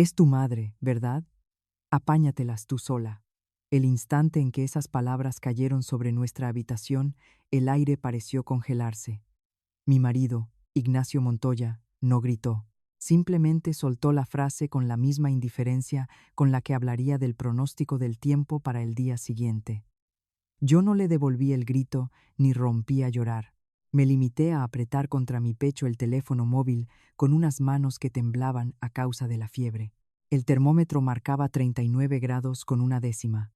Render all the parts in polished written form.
Es tu madre, ¿verdad? Apáñatelas tú sola. El instante en que esas palabras cayeron sobre nuestra habitación, el aire pareció congelarse. Mi marido, Ignacio Montoya, no gritó. Simplemente soltó la frase con la misma indiferencia con la que hablaría del pronóstico del tiempo para el día siguiente. Yo no le devolví el grito ni rompí a llorar. Me limité a apretar contra mi pecho el teléfono móvil con unas manos que temblaban a causa de la fiebre. El termómetro marcaba 39 grados con una décima.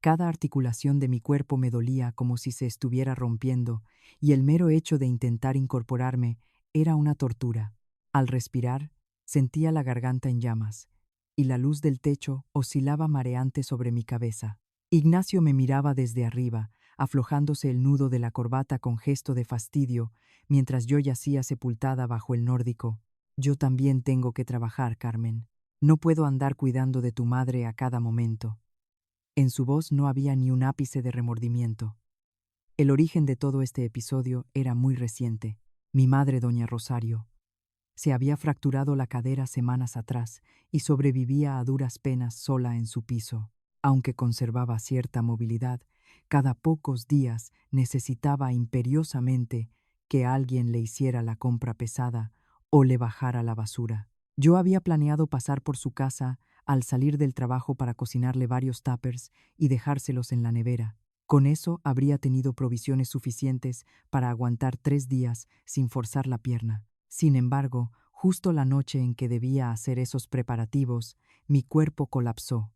Cada articulación de mi cuerpo me dolía como si se estuviera rompiendo, y el mero hecho de intentar incorporarme era una tortura. Al respirar, sentía la garganta en llamas, y la luz del techo oscilaba mareante sobre mi cabeza. Ignacio me miraba desde arriba, aflojándose el nudo de la corbata con gesto de fastidio, mientras yo yacía sepultada bajo el nórdico. Yo también tengo que trabajar, Carmen. No puedo andar cuidando de tu madre a cada momento. En su voz no había ni un ápice de remordimiento. El origen de todo este episodio era muy reciente. Mi madre, doña Rosario, se había fracturado la cadera semanas atrás y sobrevivía a duras penas sola en su piso. Aunque conservaba cierta movilidad, cada pocos días necesitaba imperiosamente que alguien le hiciera la compra pesada o le bajara la basura. Yo había planeado pasar por su casa al salir del trabajo para cocinarle varios tuppers y dejárselos en la nevera. Con eso habría tenido provisiones suficientes para aguantar 3 días sin forzar la pierna. Sin embargo, justo la noche en que debía hacer esos preparativos, mi cuerpo colapsó.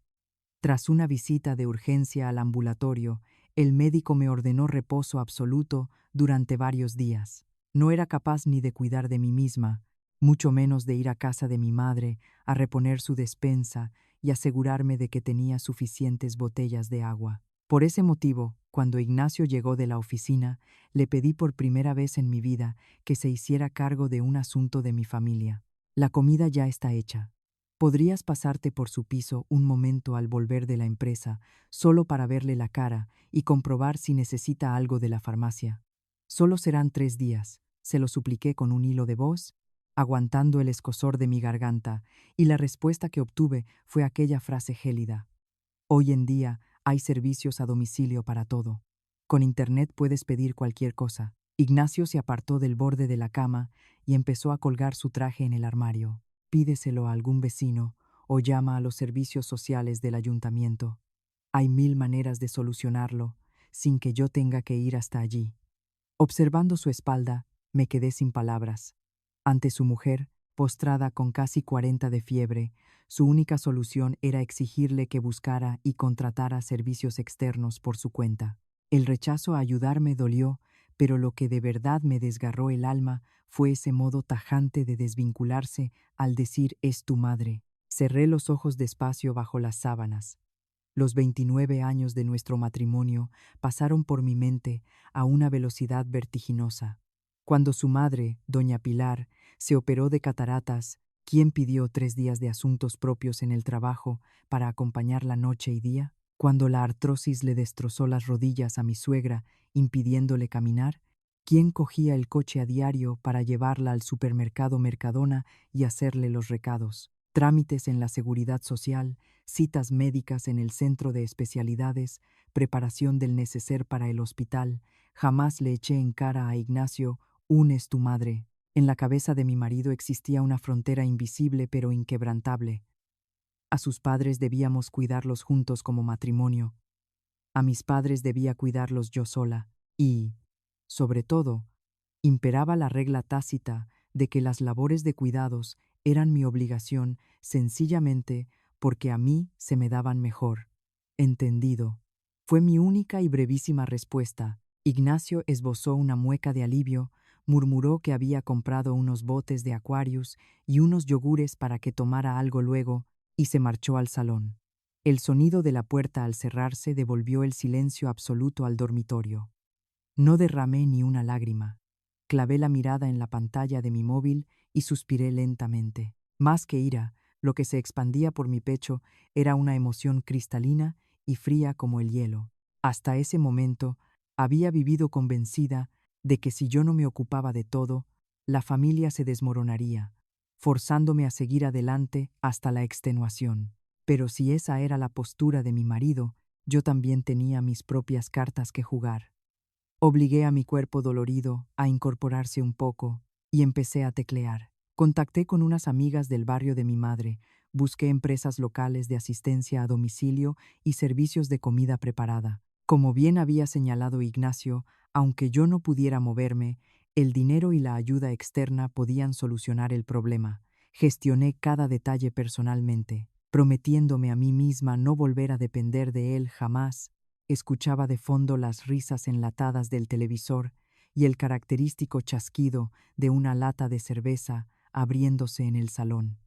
Tras una visita de urgencia al ambulatorio, el médico me ordenó reposo absoluto durante varios días. No era capaz ni de cuidar de mí misma, mucho menos de ir a casa de mi madre a reponer su despensa y asegurarme de que tenía suficientes botellas de agua. Por ese motivo, cuando Ignacio llegó de la oficina, le pedí por primera vez en mi vida que se hiciera cargo de un asunto de mi familia. La comida ya está hecha. ¿Podrías pasarte por su piso un momento al volver de la empresa, solo para verle la cara y comprobar si necesita algo de la farmacia? Solo serán 3 días, se lo supliqué con un hilo de voz, aguantando el escozor de mi garganta, y la respuesta que obtuve fue aquella frase gélida. Hoy en día hay servicios a domicilio para todo. Con internet puedes pedir cualquier cosa. Ignacio se apartó del borde de la cama y empezó a colgar su traje en el armario. Pídeselo a algún vecino o llama a los servicios sociales del ayuntamiento. Hay 1000 maneras de solucionarlo sin que yo tenga que ir hasta allí. Observando su espalda, me quedé sin palabras. Ante su mujer, postrada con casi 40 de fiebre, su única solución era exigirle que buscara y contratara servicios externos por su cuenta. El rechazo a ayudarme dolió, pero lo que de verdad me desgarró el alma fue ese modo tajante de desvincularse al decir «es tu madre». Cerré los ojos despacio bajo las sábanas. Los 29 años de nuestro matrimonio pasaron por mi mente a una velocidad vertiginosa. Cuando su madre, doña Pilar, se operó de cataratas, ¿quién pidió 3 días de asuntos propios en el trabajo para acompañarla noche y día? Cuando la artrosis le destrozó las rodillas a mi suegra, impidiéndole caminar, ¿quién cogía el coche a diario para llevarla al supermercado Mercadona y hacerle los recados? Trámites en la seguridad social, citas médicas en el centro de especialidades, preparación del neceser para el hospital. Jamás le eché en cara a Ignacio un «es tu madre». En la cabeza de mi marido existía una frontera invisible pero inquebrantable. A sus padres debíamos cuidarlos juntos como matrimonio. A mis padres debía cuidarlos yo sola. Y, sobre todo, imperaba la regla tácita de que las labores de cuidados eran mi obligación sencillamente porque a mí se me daban mejor. Entendido. Fue mi única y brevísima respuesta. Ignacio esbozó una mueca de alivio, murmuró que había comprado unos botes de Aquarius y unos yogures para que tomara algo luego, y se marchó al salón. El sonido de la puerta al cerrarse devolvió el silencio absoluto al dormitorio. No derramé ni una lágrima. Clavé la mirada en la pantalla de mi móvil y suspiré lentamente. Más que ira, lo que se expandía por mi pecho era una emoción cristalina y fría como el hielo. Hasta ese momento había vivido convencida de que si yo no me ocupaba de todo, la familia se desmoronaría, forzándome a seguir adelante hasta la extenuación. Pero si esa era la postura de mi marido, yo también tenía mis propias cartas que jugar. Obligué a mi cuerpo dolorido a incorporarse un poco y empecé a teclear. Contacté con unas amigas del barrio de mi madre, busqué empresas locales de asistencia a domicilio y servicios de comida preparada. Como bien había señalado Ignacio, aunque yo no pudiera moverme, el dinero y la ayuda externa podían solucionar el problema. Gestioné cada detalle personalmente, prometiéndome a mí misma no volver a depender de él jamás. Escuchaba de fondo las risas enlatadas del televisor y el característico chasquido de una lata de cerveza abriéndose en el salón.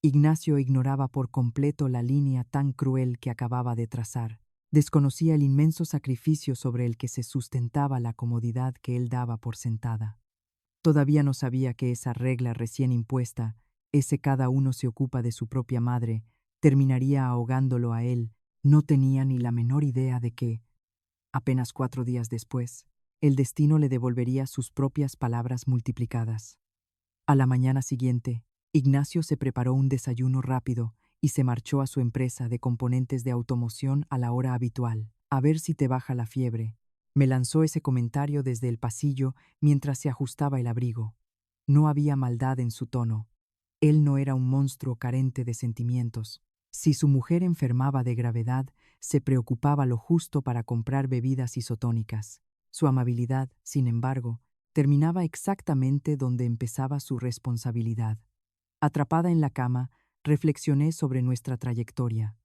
Ignacio ignoraba por completo la línea tan cruel que acababa de trazar. Desconocía el inmenso sacrificio sobre el que se sustentaba la comodidad que él daba por sentada. Todavía no sabía que esa regla recién impuesta, ese cada uno se ocupa de su propia madre, terminaría ahogándolo a él. No tenía ni la menor idea de que, apenas 4 días después, el destino le devolvería sus propias palabras multiplicadas. A la mañana siguiente, Ignacio se preparó un desayuno rápido y se marchó a su empresa de componentes de automoción a la hora habitual. A ver si te baja la fiebre. Me lanzó ese comentario desde el pasillo mientras se ajustaba el abrigo. No había maldad en su tono. Él no era un monstruo carente de sentimientos. Si su mujer enfermaba de gravedad, se preocupaba lo justo para comprar bebidas isotónicas. Su amabilidad, sin embargo, terminaba exactamente donde empezaba su responsabilidad. Atrapada en la cama, reflexioné sobre nuestra trayectoria.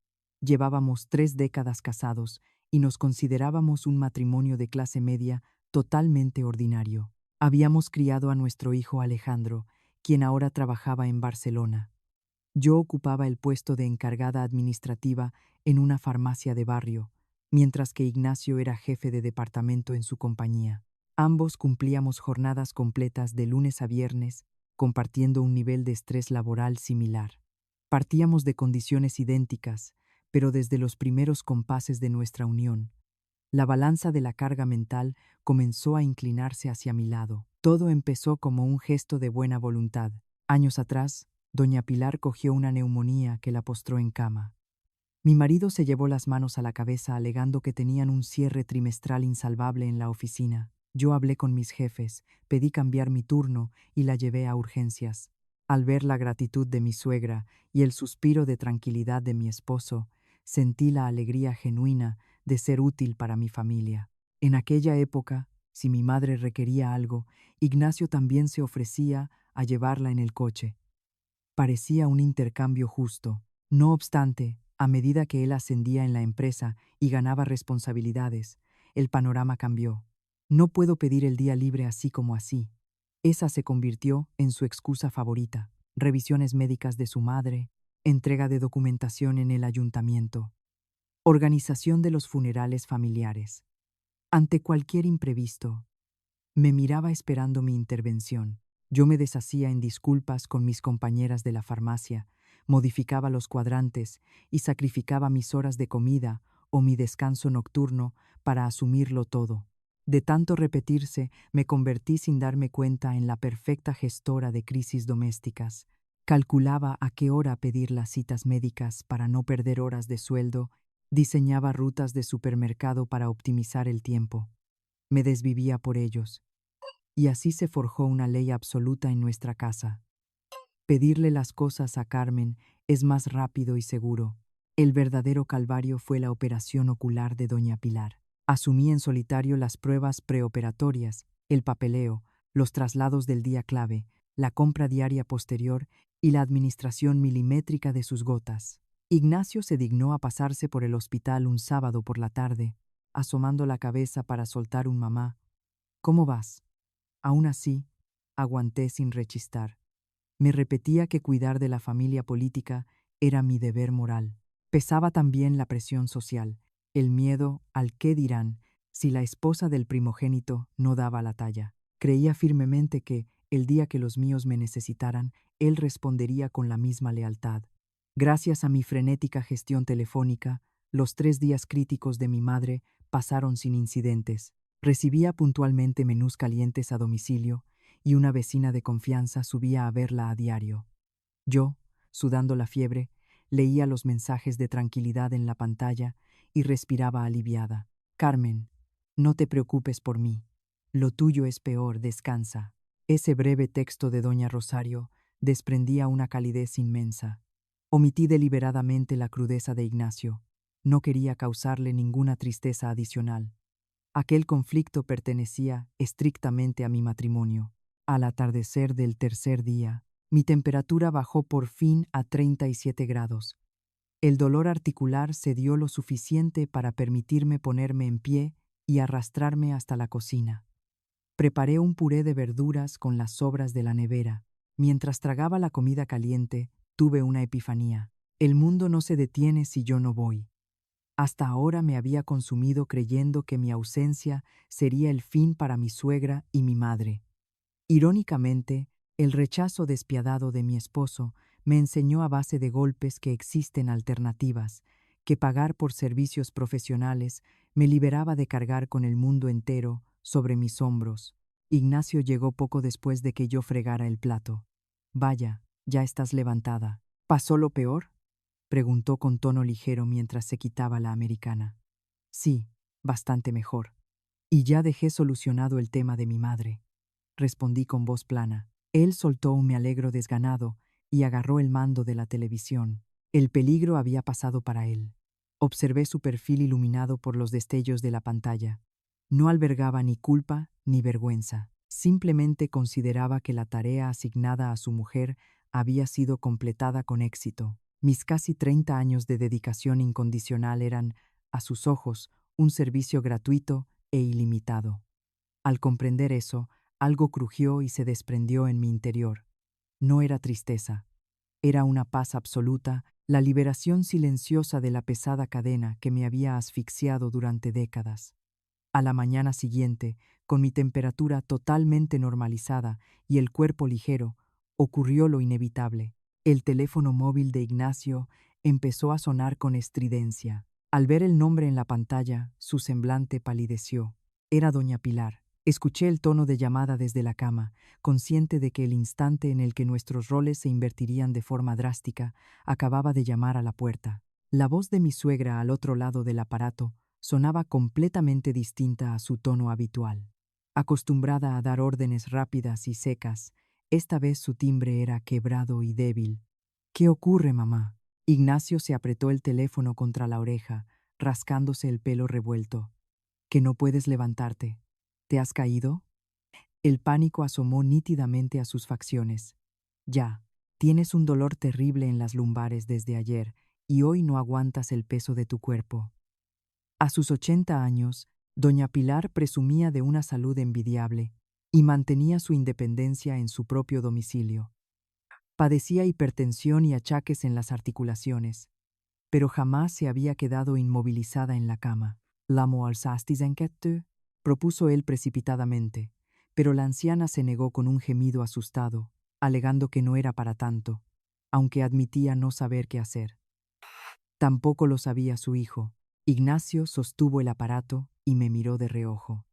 Llevábamos 3 décadas casados y nos considerábamos un matrimonio de clase media totalmente ordinario. Habíamos criado a nuestro hijo Alejandro, quien ahora trabajaba en Barcelona. Yo ocupaba el puesto de encargada administrativa en una farmacia de barrio, mientras que Ignacio era jefe de departamento en su compañía. Ambos cumplíamos jornadas completas de lunes a viernes, compartiendo un nivel de estrés laboral similar. Partíamos de condiciones idénticas, pero desde los primeros compases de nuestra unión, la balanza de la carga mental comenzó a inclinarse hacia mi lado. Todo empezó como un gesto de buena voluntad. Años atrás, doña Pilar cogió una neumonía que la postró en cama. Mi marido se llevó las manos a la cabeza alegando que tenían un cierre trimestral insalvable en la oficina. Yo hablé con mis jefes, pedí cambiar mi turno y la llevé a urgencias. Al ver la gratitud de mi suegra y el suspiro de tranquilidad de mi esposo, sentí la alegría genuina de ser útil para mi familia. En aquella época, si mi madre requería algo, Ignacio también se ofrecía a llevarla en el coche. Parecía un intercambio justo. No obstante, a medida que él ascendía en la empresa y ganaba responsabilidades, el panorama cambió. No puedo pedir el día libre así como así. Esa se convirtió en su excusa favorita. Revisiones médicas de su madre, entrega de documentación en el ayuntamiento, organización de los funerales familiares. Ante cualquier imprevisto, me miraba esperando mi intervención. Yo me deshacía en disculpas con mis compañeras de la farmacia, modificaba los cuadrantes y sacrificaba mis horas de comida o mi descanso nocturno para asumirlo todo. De tanto repetirse, me convertí sin darme cuenta en la perfecta gestora de crisis domésticas. Calculaba a qué hora pedir las citas médicas para no perder horas de sueldo, diseñaba rutas de supermercado para optimizar el tiempo. Me desvivía por ellos. Y así se forjó una ley absoluta en nuestra casa. Pedirle las cosas a Carmen es más rápido y seguro. El verdadero calvario fue la operación ocular de doña Pilar. Asumí en solitario las pruebas preoperatorias, el papeleo, los traslados del día clave, la compra diaria posterior y la administración milimétrica de sus gotas. Ignacio se dignó a pasarse por el hospital un sábado por la tarde, asomando la cabeza para soltar un mamá. ¿Cómo vas? Aún así, aguanté sin rechistar. Me repetía que cuidar de la familia política era mi deber moral. Pesaba también la presión social, el miedo al qué dirán si la esposa del primogénito no daba la talla. Creía firmemente que, el día que los míos me necesitaran, él respondería con la misma lealtad. Gracias a mi frenética gestión telefónica, los 3 días críticos de mi madre pasaron sin incidentes. Recibía puntualmente menús calientes a domicilio y una vecina de confianza subía a verla a diario. Yo, sudando la fiebre, leía los mensajes de tranquilidad en la pantalla y respiraba aliviada. Carmen, no te preocupes por mí. Lo tuyo es peor, descansa. Ese breve texto de doña Rosario desprendía una calidez inmensa. Omití deliberadamente la crudeza de Ignacio. No quería causarle ninguna tristeza adicional. Aquel conflicto pertenecía estrictamente a mi matrimonio. Al atardecer del tercer día, mi temperatura bajó por fin a 37 grados. El dolor articular cedió lo suficiente para permitirme ponerme en pie y arrastrarme hasta la cocina. Preparé un puré de verduras con las sobras de la nevera. Mientras tragaba la comida caliente, tuve una epifanía. El mundo no se detiene si yo no voy. Hasta ahora me había consumido creyendo que mi ausencia sería el fin para mi suegra y mi madre. Irónicamente, el rechazo despiadado de mi esposo me enseñó a base de golpes que existen alternativas, que pagar por servicios profesionales me liberaba de cargar con el mundo entero sobre mis hombros. Ignacio llegó poco después de que yo fregara el plato. Vaya, ya estás levantada. ¿Pasó lo peor? Preguntó con tono ligero mientras se quitaba la americana. Sí, bastante mejor. Y ya dejé solucionado el tema de mi madre. Respondí con voz plana. Él soltó un me alegro desganado y agarró el mando de la televisión. El peligro había pasado para él. Observé su perfil iluminado por los destellos de la pantalla. No albergaba ni culpa ni vergüenza. Simplemente consideraba que la tarea asignada a su mujer había sido completada con éxito. Mis casi 30 años de dedicación incondicional eran, a sus ojos, un servicio gratuito e ilimitado. Al comprender eso, algo crujió y se desprendió en mi interior. No era tristeza, era una paz absoluta, la liberación silenciosa de la pesada cadena que me había asfixiado durante décadas. A la mañana siguiente, con mi temperatura totalmente normalizada y el cuerpo ligero, ocurrió lo inevitable. El teléfono móvil de Ignacio empezó a sonar con estridencia. Al ver el nombre en la pantalla, su semblante palideció. Era doña Pilar. Escuché el tono de llamada desde la cama, consciente de que el instante en el que nuestros roles se invertirían de forma drástica acababa de llamar a la puerta. La voz de mi suegra al otro lado del aparato sonaba completamente distinta a su tono habitual. Acostumbrada a dar órdenes rápidas y secas, esta vez su timbre era quebrado y débil. ¿Qué ocurre, mamá? Ignacio se apretó el teléfono contra la oreja, rascándose el pelo revuelto. ¿Que no puedes levantarte? ¿Te has caído? El pánico asomó nítidamente a sus facciones. Ya, tienes un dolor terrible en las lumbares desde ayer y hoy no aguantas el peso de tu cuerpo. A sus 80 años, doña Pilar presumía de una salud envidiable y mantenía su independencia en su propio domicilio. Padecía hipertensión y achaques en las articulaciones, pero jamás se había quedado inmovilizada en la cama. «¿La mo alzastis enquete?» propuso él precipitadamente, pero la anciana se negó con un gemido asustado, alegando que no era para tanto, aunque admitía no saber qué hacer. Tampoco lo sabía su hijo. Ignacio sostuvo el aparato y me miró de reojo.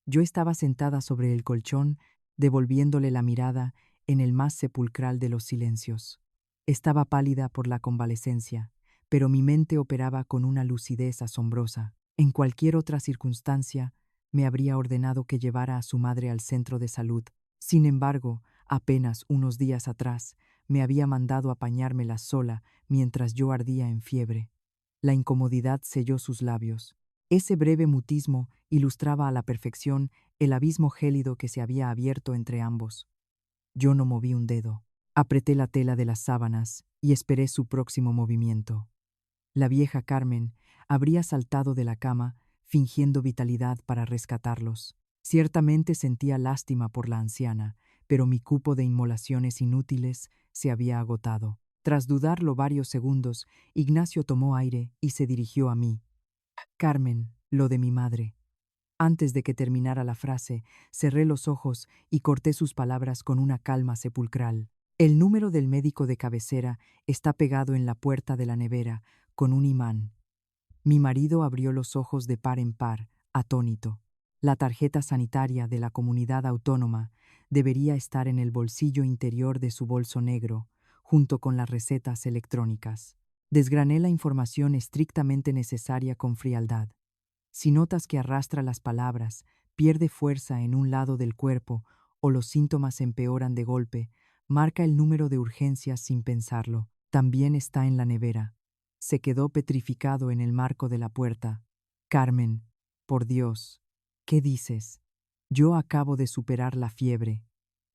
Yo estaba sentada sobre el colchón, devolviéndole la mirada en el más sepulcral de los silencios. Estaba pálida por la convalecencia, pero mi mente operaba con una lucidez asombrosa. En cualquier otra circunstancia, me habría ordenado que llevara a su madre al centro de salud. Sin embargo, apenas unos días atrás, me había mandado apañármela sola mientras yo ardía en fiebre. La incomodidad selló sus labios. Ese breve mutismo ilustraba a la perfección el abismo gélido que se había abierto entre ambos. Yo no moví un dedo. Apreté la tela de las sábanas y esperé su próximo movimiento. La vieja Carmen habría saltado de la cama, fingiendo vitalidad para rescatarlos. Ciertamente sentía lástima por la anciana, pero mi cupo de inmolaciones inútiles se había agotado. Tras dudarlo varios segundos, Ignacio tomó aire y se dirigió a mí. «Carmen, lo de mi madre». Antes de que terminara la frase, cerré los ojos y corté sus palabras con una calma sepulcral. «El número del médico de cabecera está pegado en la puerta de la nevera, con un imán». Mi marido abrió los ojos de par en par, atónito. La tarjeta sanitaria de la comunidad autónoma debería estar en el bolsillo interior de su bolso negro, junto con las recetas electrónicas. Desgrané la información estrictamente necesaria con frialdad. Si notas que arrastra las palabras, pierde fuerza en un lado del cuerpo o los síntomas empeoran de golpe, marca el número de urgencias sin pensarlo. También está en la nevera. Se quedó petrificado en el marco de la puerta. Carmen, por Dios, ¿qué dices? Yo acabo de superar la fiebre,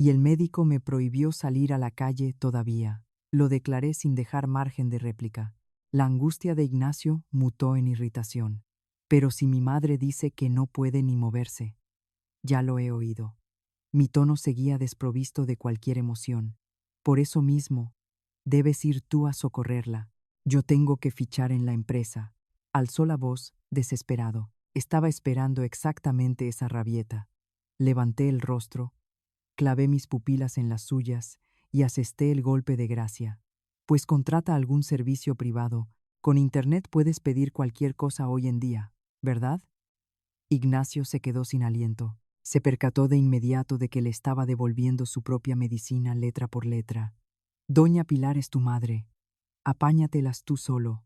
y el médico me prohibió salir a la calle todavía. Lo declaré sin dejar margen de réplica. La angustia de Ignacio mutó en irritación. Pero si mi madre dice que no puede ni moverse, ya lo he oído. Mi tono seguía desprovisto de cualquier emoción. Por eso mismo, debes ir tú a socorrerla. Yo tengo que fichar en la empresa. Alzó la voz, desesperado. Estaba esperando exactamente esa rabieta. Levanté el rostro, clavé mis pupilas en las suyas y asesté el golpe de gracia. Pues contrata algún servicio privado. Con internet puedes pedir cualquier cosa hoy en día, ¿verdad? Ignacio se quedó sin aliento. Se percató de inmediato de que le estaba devolviendo su propia medicina letra por letra. Doña Pilar es tu madre. Apáñatelas tú solo.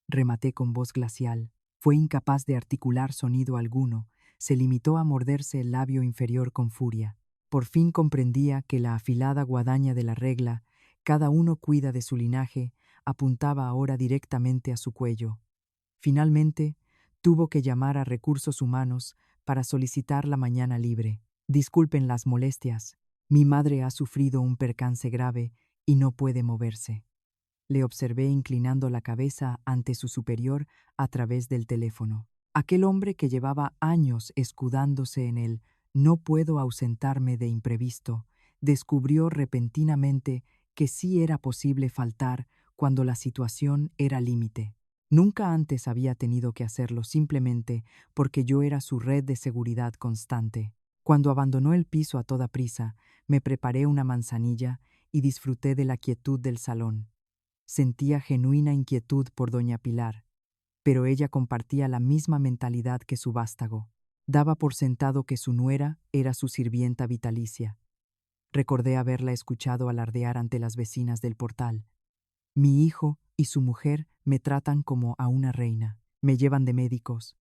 Rematé con voz glacial. Fue incapaz de articular sonido alguno. Se limitó a morderse el labio inferior con furia. Por fin comprendía que la afilada guadaña de la regla, cada uno cuida de su linaje, apuntaba ahora directamente a su cuello. Finalmente, tuvo que llamar a Recursos Humanos para solicitar la mañana libre. Disculpen las molestias. Mi madre ha sufrido un percance grave y no puede moverse. Le observé inclinando la cabeza ante su superior a través del teléfono. Aquel hombre que llevaba años escudándose en él no puedo ausentarme de imprevisto, descubrió repentinamente que sí era posible faltar cuando la situación era límite. Nunca antes había tenido que hacerlo simplemente porque yo era su red de seguridad constante. Cuando abandonó el piso a toda prisa, me preparé una manzanilla y disfruté de la quietud del salón. Sentía genuina inquietud por doña Pilar, pero ella compartía la misma mentalidad que su vástago. Daba por sentado que su nuera era su sirvienta vitalicia. Recordé haberla escuchado alardear ante las vecinas del portal. Mi hijo y su mujer me tratan como a una reina, me llevan de médicos,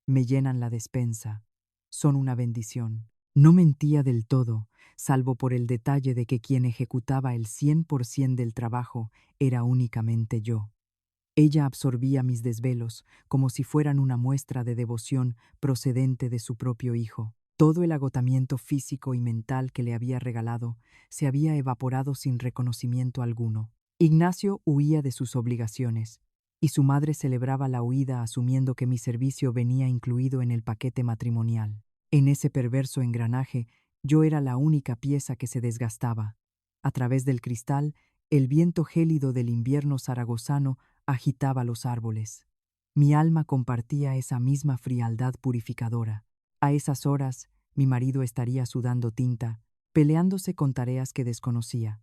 me llenan la despensa, son una bendición. No mentía del todo, salvo por el detalle de que quien ejecutaba el 100% del trabajo era únicamente yo. Ella absorbía mis desvelos como si fueran una muestra de devoción procedente de su propio hijo. Todo el agotamiento físico y mental que le había regalado se había evaporado sin reconocimiento alguno. Ignacio huía de sus obligaciones, y su madre celebraba la huida asumiendo que mi servicio venía incluido en el paquete matrimonial. En ese perverso engranaje, yo era la única pieza que se desgastaba. A través del cristal, el viento gélido del invierno zaragozano agitaba los árboles. Mi alma compartía esa misma frialdad purificadora. A esas horas, mi marido estaría sudando tinta, peleándose con tareas que desconocía.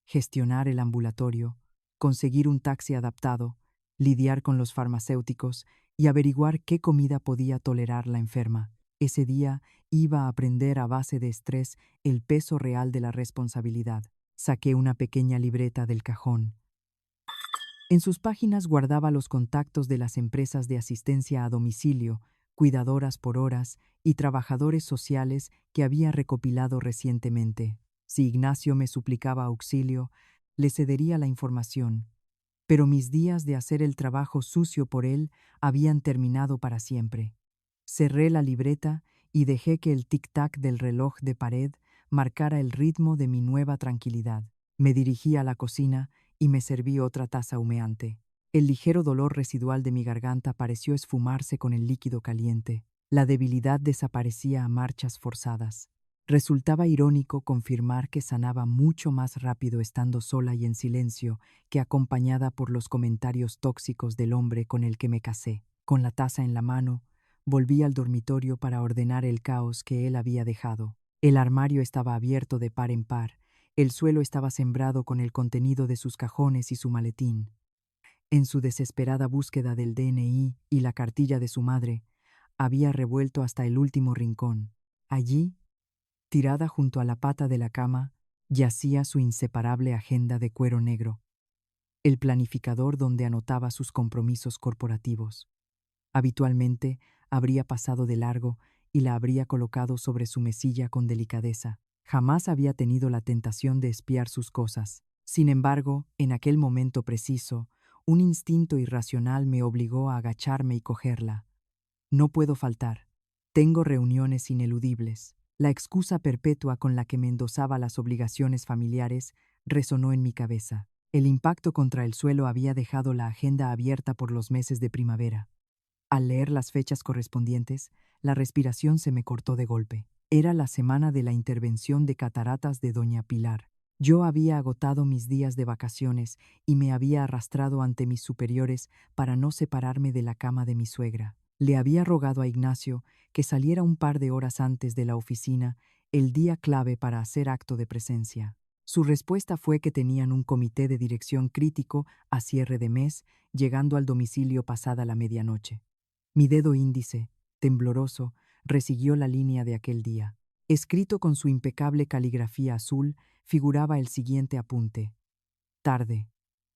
Gestionar el ambulatorio, conseguir un taxi adaptado, lidiar con los farmacéuticos y averiguar qué comida podía tolerar la enferma. Ese día iba a aprender a base de estrés el peso real de la responsabilidad. Saqué una pequeña libreta del cajón. En sus páginas guardaba los contactos de las empresas de asistencia a domicilio, cuidadoras por horas y trabajadores sociales que había recopilado recientemente. Si Ignacio me suplicaba auxilio, le cedería la información, pero mis días de hacer el trabajo sucio por él habían terminado para siempre. Cerré la libreta y dejé que el tic-tac del reloj de pared marcara el ritmo de mi nueva tranquilidad. Me dirigí a la cocina y me serví otra taza humeante. El ligero dolor residual de mi garganta pareció esfumarse con el líquido caliente. La debilidad desaparecía a marchas forzadas. Resultaba irónico confirmar que sanaba mucho más rápido estando sola y en silencio que acompañada por los comentarios tóxicos del hombre con el que me casé. Con la taza en la mano, volví al dormitorio para ordenar el caos que él había dejado. El armario estaba abierto de par en par. El suelo estaba sembrado con el contenido de sus cajones y su maletín. En su desesperada búsqueda del DNI y la cartilla de su madre, había revuelto hasta el último rincón. Allí, tirada junto a la pata de la cama, yacía su inseparable agenda de cuero negro, el planificador donde anotaba sus compromisos corporativos. Habitualmente habría pasado de largo y la habría colocado sobre su mesilla con delicadeza. Jamás había tenido la tentación de espiar sus cosas. Sin embargo, en aquel momento preciso, un instinto irracional me obligó a agacharme y cogerla. No puedo faltar. Tengo reuniones ineludibles. La excusa perpetua con la que me endosaba las obligaciones familiares resonó en mi cabeza. El impacto contra el suelo había dejado la agenda abierta por los meses de primavera. Al leer las fechas correspondientes, la respiración se me cortó de golpe. Era la semana de la intervención de cataratas de Doña Pilar. Yo había agotado mis días de vacaciones y me había arrastrado ante mis superiores para no separarme de la cama de mi suegra. Le había rogado a Ignacio que saliera un par de horas antes de la oficina, el día clave para hacer acto de presencia. Su respuesta fue que tenían un comité de dirección crítico a cierre de mes, llegando al domicilio pasada la medianoche. Mi dedo índice, tembloroso, resiguió la línea de aquel día. Escrito con su impecable caligrafía azul, figuraba el siguiente apunte. Tarde.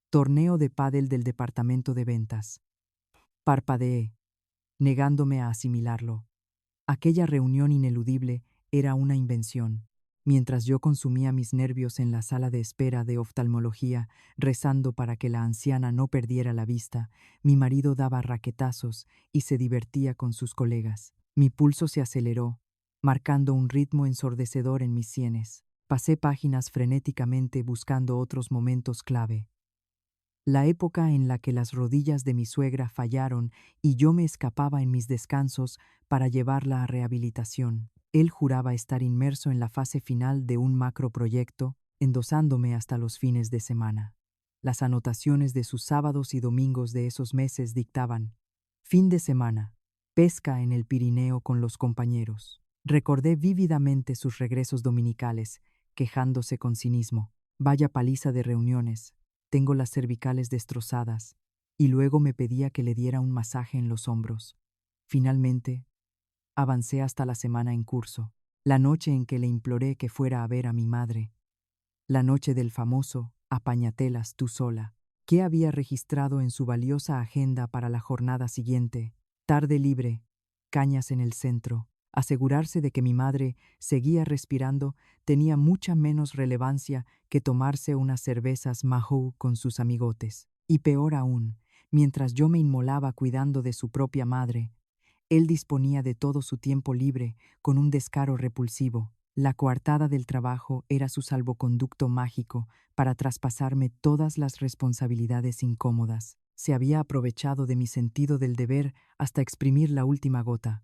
Torneo de pádel del departamento de ventas. Parpadeé, negándome a asimilarlo. Aquella reunión ineludible era una invención. Mientras yo consumía mis nervios en la sala de espera de oftalmología, rezando para que la anciana no perdiera la vista, mi marido daba raquetazos y se divertía con sus colegas. Mi pulso se aceleró, marcando un ritmo ensordecedor en mis sienes. Pasé páginas frenéticamente buscando otros momentos clave. La época en la que las rodillas de mi suegra fallaron y yo me escapaba en mis descansos para llevarla a rehabilitación. Él juraba estar inmerso en la fase final de un macroproyecto, endosándome hasta los fines de semana. Las anotaciones de sus sábados y domingos de esos meses dictaban: fin de semana, pesca en el Pirineo con los compañeros. Recordé vívidamente sus regresos dominicales, quejándose con cinismo. Vaya paliza de reuniones. Tengo las cervicales destrozadas, y luego me pedía que le diera un masaje en los hombros. Finalmente, avancé hasta la semana en curso, la noche en que le imploré que fuera a ver a mi madre, la noche del famoso apáñatelas tú sola, que había registrado en su valiosa agenda para la jornada siguiente: tarde libre, cañas en el centro. Asegurarse de que mi madre seguía respirando tenía mucha menos relevancia que tomarse unas cervezas Mahou con sus amigotes. Y peor aún, mientras yo me inmolaba cuidando de su propia madre, él disponía de todo su tiempo libre con un descaro repulsivo. La coartada del trabajo era su salvoconducto mágico para traspasarme todas las responsabilidades incómodas. Se había aprovechado de mi sentido del deber hasta exprimir la última gota.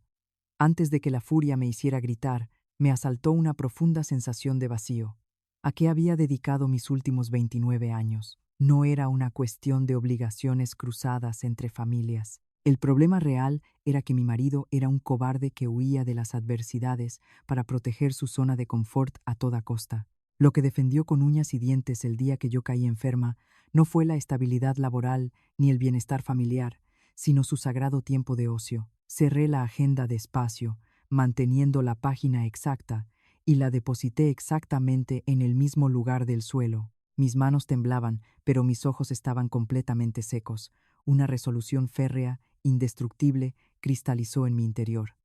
Antes de que la furia me hiciera gritar, me asaltó una profunda sensación de vacío. ¿A qué había dedicado mis últimos 29 años? No era una cuestión de obligaciones cruzadas entre familias. El problema real era que mi marido era un cobarde que huía de las adversidades para proteger su zona de confort a toda costa. Lo que defendió con uñas y dientes el día que yo caí enferma no fue la estabilidad laboral ni el bienestar familiar, sino su sagrado tiempo de ocio. Cerré la agenda despacio, manteniendo la página exacta, y la deposité exactamente en el mismo lugar del suelo. Mis manos temblaban, pero mis ojos estaban completamente secos. Una resolución férrea, indestructible, cristalizó en mi interior.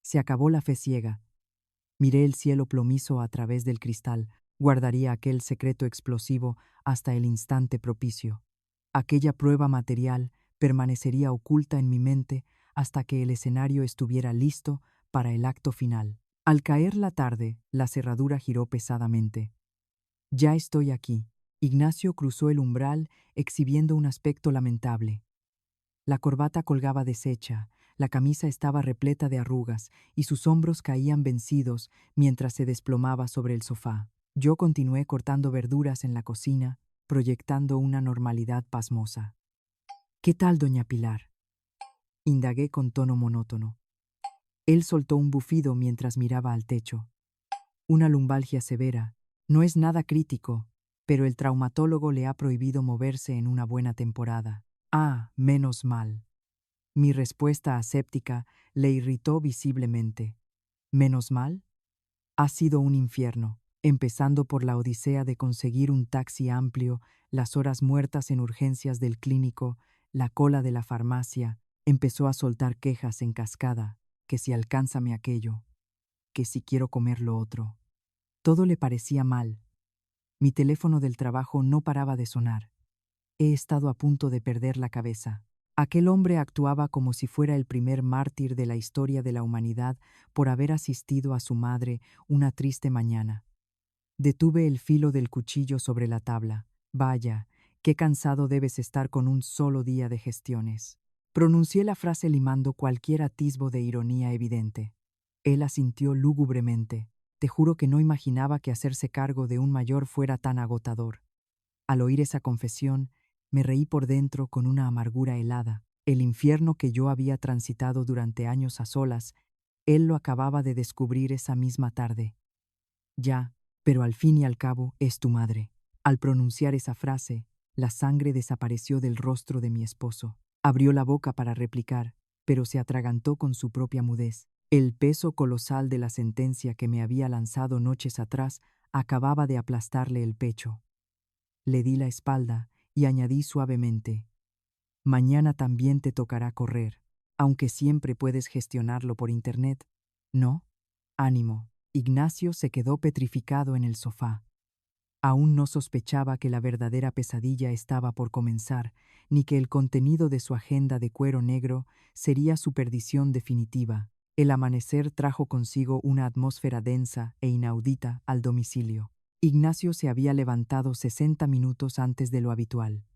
Se acabó la fe ciega. Miré el cielo plomizo a través del cristal. Guardaría aquel secreto explosivo hasta el instante propicio. Aquella prueba material permanecería oculta en mi mente hasta que el escenario estuviera listo para el acto final. Al caer la tarde, la cerradura giró pesadamente. Ya estoy aquí. Ignacio cruzó el umbral exhibiendo un aspecto lamentable. La corbata colgaba deshecha, la camisa estaba repleta de arrugas y sus hombros caían vencidos mientras se desplomaba sobre el sofá. Yo continué cortando verduras en la cocina, proyectando una normalidad pasmosa. ¿Qué tal, doña Pilar?, indagué con tono monótono. Él soltó un bufido mientras miraba al techo. Una lumbalgia severa. No es nada crítico, pero el traumatólogo le ha prohibido moverse en una buena temporada. Ah, menos mal. Mi respuesta aséptica le irritó visiblemente. ¿Menos mal? Ha sido un infierno. empezando por la odisea de conseguir un taxi amplio, las horas muertas en urgencias del clínico, la cola de la farmacia. Empezó a soltar quejas en cascada, que si alcánzame aquello, que si quiero comer lo otro. Todo le parecía mal. Mi teléfono del trabajo no paraba de sonar. He estado a punto de perder la cabeza. Aquel hombre actuaba como si fuera el primer mártir de la historia de la humanidad por haber asistido a su madre una triste mañana. Detuve el filo del cuchillo sobre la tabla. Vaya, qué cansado debes estar con un solo día de gestiones. Pronuncié la frase limando cualquier atisbo de ironía evidente. Él asintió lúgubremente. Te juro que no imaginaba que hacerse cargo de un mayor fuera tan agotador. Al oír esa confesión, me reí por dentro con una amargura helada. El infierno que yo había transitado durante años a solas, él lo acababa de descubrir esa misma tarde. Ya, pero al fin y al cabo es tu madre. Al pronunciar esa frase, la sangre desapareció del rostro de mi esposo. Abrió la boca para replicar, pero se atragantó con su propia mudez. El peso colosal de la sentencia que me había lanzado noches atrás acababa de aplastarle el pecho. Le di la espalda y añadí suavemente, mañana también te tocará correr, aunque siempre puedes gestionarlo por internet, ¿no? Ánimo. Ignacio se quedó petrificado en el sofá. Aún no sospechaba que la verdadera pesadilla estaba por comenzar, ni que el contenido de su agenda de cuero negro sería su perdición definitiva. El amanecer trajo consigo una atmósfera densa e inaudita al domicilio. Ignacio se había levantado 60 minutos antes de lo habitual.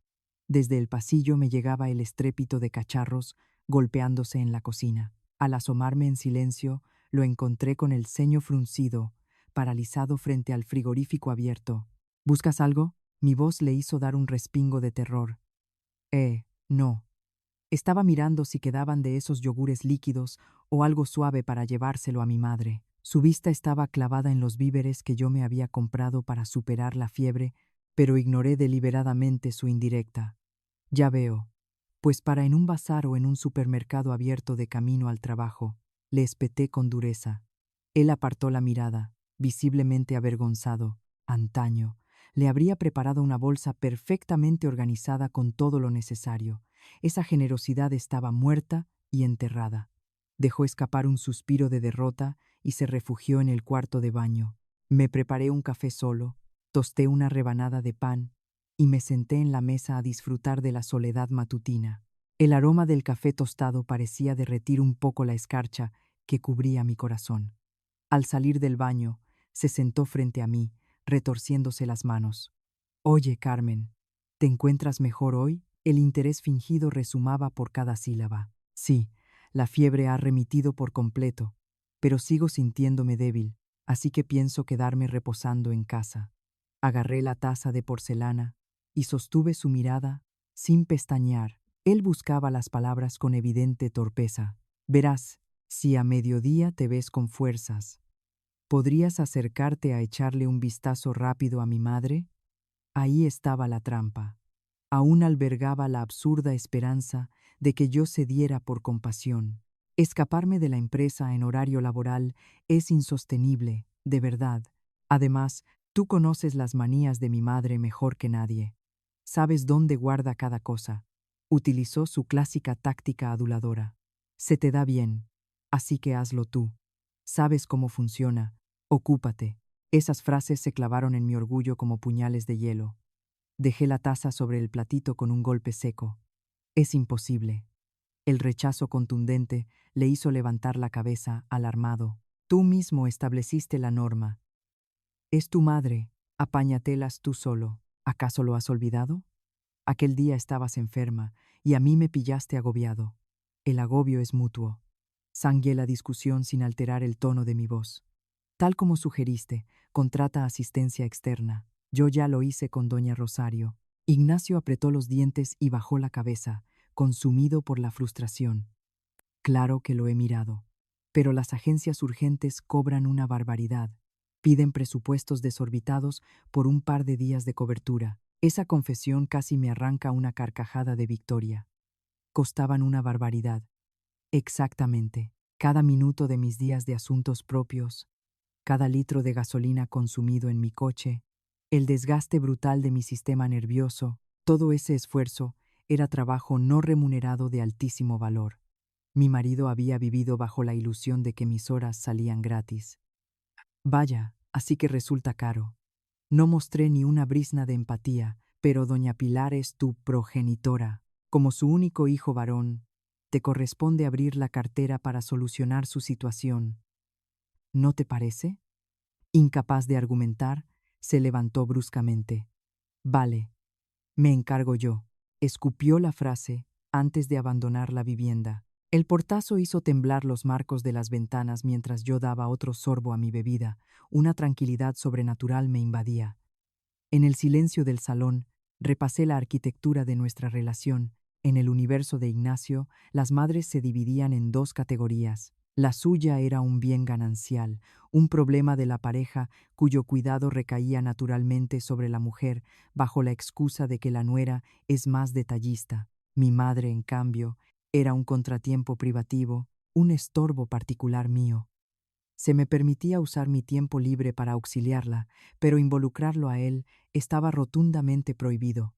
Desde el pasillo me llegaba el estrépito de cacharros golpeándose en la cocina. Al asomarme en silencio, lo encontré con el ceño fruncido, paralizado frente al frigorífico abierto. ¿Buscas algo? Mi voz le hizo dar un respingo de terror. No. Estaba mirando si quedaban de esos yogures líquidos o algo suave para llevárselo a mi madre. Su vista estaba clavada en los víveres que yo me había comprado para superar la fiebre, pero ignoré deliberadamente su indirecta. Ya veo. Pues para en un bazar o en un supermercado abierto de camino al trabajo, le espeté con dureza. Él apartó la mirada, visiblemente avergonzado. Antaño, le habría preparado una bolsa perfectamente organizada con todo lo necesario. Esa generosidad estaba muerta y enterrada. Dejó escapar un suspiro de derrota y se refugió en el cuarto de baño. Me preparé un café solo, tosté una rebanada de pan y me senté en la mesa a disfrutar de la soledad matutina. El aroma del café tostado parecía derretir un poco la escarcha que cubría mi corazón. Al salir del baño, se sentó frente a mí, retorciéndose las manos. Oye, Carmen, ¿te encuentras mejor hoy? El interés fingido resumaba por cada sílaba. Sí, la fiebre ha remitido por completo, pero sigo sintiéndome débil, así que pienso quedarme reposando en casa. Agarré la taza de porcelana y sostuve su mirada sin pestañear. Él buscaba las palabras con evidente torpeza. Verás, si a mediodía te ves con fuerzas, ¿podrías acercarte a echarle un vistazo rápido a mi madre? Ahí estaba la trampa. Aún albergaba la absurda esperanza de que yo cediera por compasión. Escaparme de la empresa en horario laboral es insostenible, de verdad. Además, tú conoces las manías de mi madre mejor que nadie. Sabes dónde guarda cada cosa. Utilizó su clásica táctica aduladora. Se te da bien, así que hazlo tú. Sabes cómo funciona. Ocúpate. Esas frases se clavaron en mi orgullo como puñales de hielo. Dejé la taza sobre el platito con un golpe seco. Es imposible. El rechazo contundente le hizo levantar la cabeza, alarmado. Tú mismo estableciste la norma. Es tu madre. Apáñatelas tú solo. ¿Acaso lo has olvidado? Aquel día estabas enferma y a mí me pillaste agobiado. El agobio es mutuo. Zangué la discusión sin alterar el tono de mi voz. Tal como sugeriste, contrata asistencia externa. Yo ya lo hice con doña Rosario. Ignacio apretó los dientes y bajó la cabeza, consumido por la frustración. Claro que lo he mirado. Pero las agencias urgentes cobran una barbaridad. Piden presupuestos desorbitados por un par de días de cobertura. Esa confesión casi me arranca una carcajada de victoria. Costaban una barbaridad. Exactamente. Cada minuto de mis días de asuntos propios cada litro de gasolina consumido en mi coche, el desgaste brutal de mi sistema nervioso, todo ese esfuerzo era trabajo no remunerado de altísimo valor. Mi marido había vivido bajo la ilusión de que mis horas salían gratis. Vaya, así que resulta caro. No mostré ni una brizna de empatía, pero doña Pilar es tu progenitora. Como su único hijo varón, te corresponde abrir la cartera para solucionar su situación. ¿No te parece? Incapaz de argumentar, se levantó bruscamente. Vale, me encargo yo. Escupió la frase antes de abandonar la vivienda. El portazo hizo temblar los marcos de las ventanas mientras yo daba otro sorbo a mi bebida. Una tranquilidad sobrenatural me invadía. En el silencio del salón, repasé la arquitectura de nuestra relación. En el universo de Ignacio, las madres se dividían en dos categorías. La suya era un bien ganancial, un problema de la pareja cuyo cuidado recaía naturalmente sobre la mujer, bajo la excusa de que la nuera es más detallista. Mi madre, en cambio, era un contratiempo privativo, un estorbo particular mío. Se me permitía usar mi tiempo libre para auxiliarla, pero involucrarlo a él estaba rotundamente prohibido.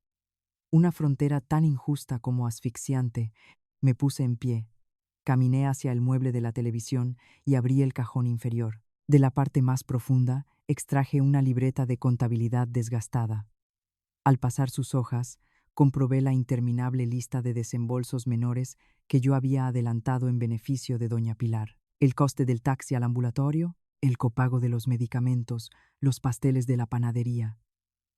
Una frontera tan injusta como asfixiante. Me puse en pie. Caminé hacia el mueble de la televisión y abrí el cajón inferior. De la parte más profunda, extraje una libreta de contabilidad desgastada. Al pasar sus hojas, comprobé la interminable lista de desembolsos menores que yo había adelantado en beneficio de doña Pilar. El coste del taxi al ambulatorio, el copago de los medicamentos, los pasteles de la panadería.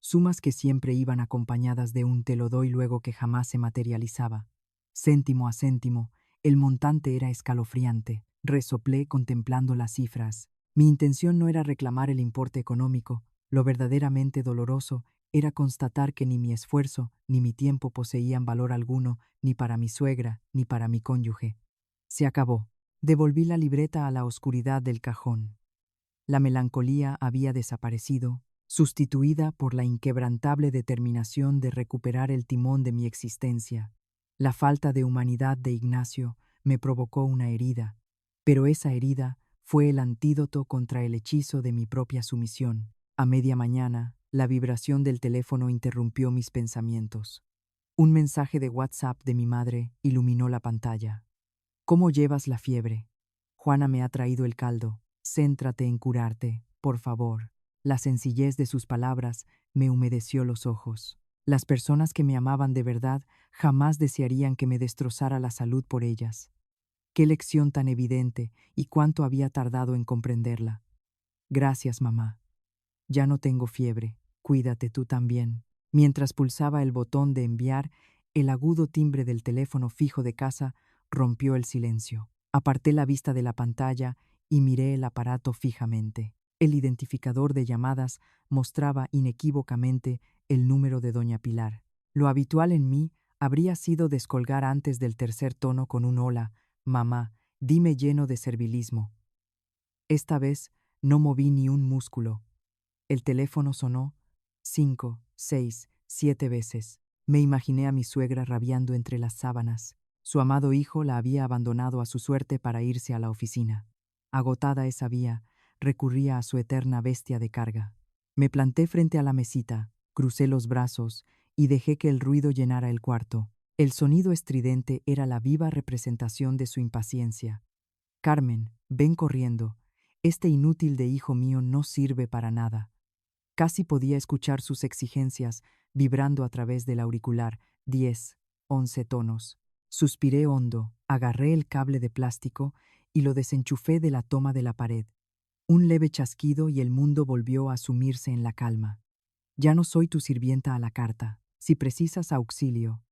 Sumas que siempre iban acompañadas de un te lo doy luego que jamás se materializaba. Céntimo a céntimo, el montante era escalofriante. Resoplé contemplando las cifras. Mi intención no era reclamar el importe económico. Lo verdaderamente doloroso era constatar que ni mi esfuerzo ni mi tiempo poseían valor alguno, ni para mi suegra, ni para mi cónyuge. Se acabó. Devolví la libreta a la oscuridad del cajón. La melancolía había desaparecido, sustituida por la inquebrantable determinación de recuperar el timón de mi existencia. La falta de humanidad de Ignacio me provocó una herida, pero esa herida fue el antídoto contra el hechizo de mi propia sumisión. A media mañana, la vibración del teléfono interrumpió mis pensamientos. Un mensaje de WhatsApp de mi madre iluminó la pantalla. ¿Cómo llevas la fiebre? Juana me ha traído el caldo. Céntrate en curarte, por favor. La sencillez de sus palabras me humedeció los ojos. Las personas que me amaban de verdad jamás desearían que me destrozara la salud por ellas. Qué lección tan evidente y cuánto había tardado en comprenderla. Gracias, mamá. Ya no tengo fiebre. Cuídate tú también. Mientras pulsaba el botón de enviar, el agudo timbre del teléfono fijo de casa rompió el silencio. Aparté la vista de la pantalla y miré el aparato fijamente. El identificador de llamadas mostraba inequívocamente el número de doña Pilar. Lo habitual en mí habría sido descolgar antes del tercer tono con un hola, mamá, dime lleno de servilismo. Esta vez no moví ni un músculo. El teléfono sonó 5, 6, 7 veces. Me imaginé a mi suegra rabiando entre las sábanas. Su amado hijo la había abandonado a su suerte para irse a la oficina. Agotada esa vía, recurría a su eterna bestia de carga. Me planté frente a la mesita, crucé los brazos y dejé que el ruido llenara el cuarto. El sonido estridente era la viva representación de su impaciencia. Carmen, ven corriendo. Este inútil de hijo mío no sirve para nada. Casi podía escuchar sus exigencias vibrando a través del auricular. 10, 11 tonos. Suspiré hondo, agarré el cable de plástico y lo desenchufé de la toma de la pared. Un leve chasquido y el mundo volvió a sumirse en la calma. Ya no soy tu sirvienta a la carta. Si precisas auxilio,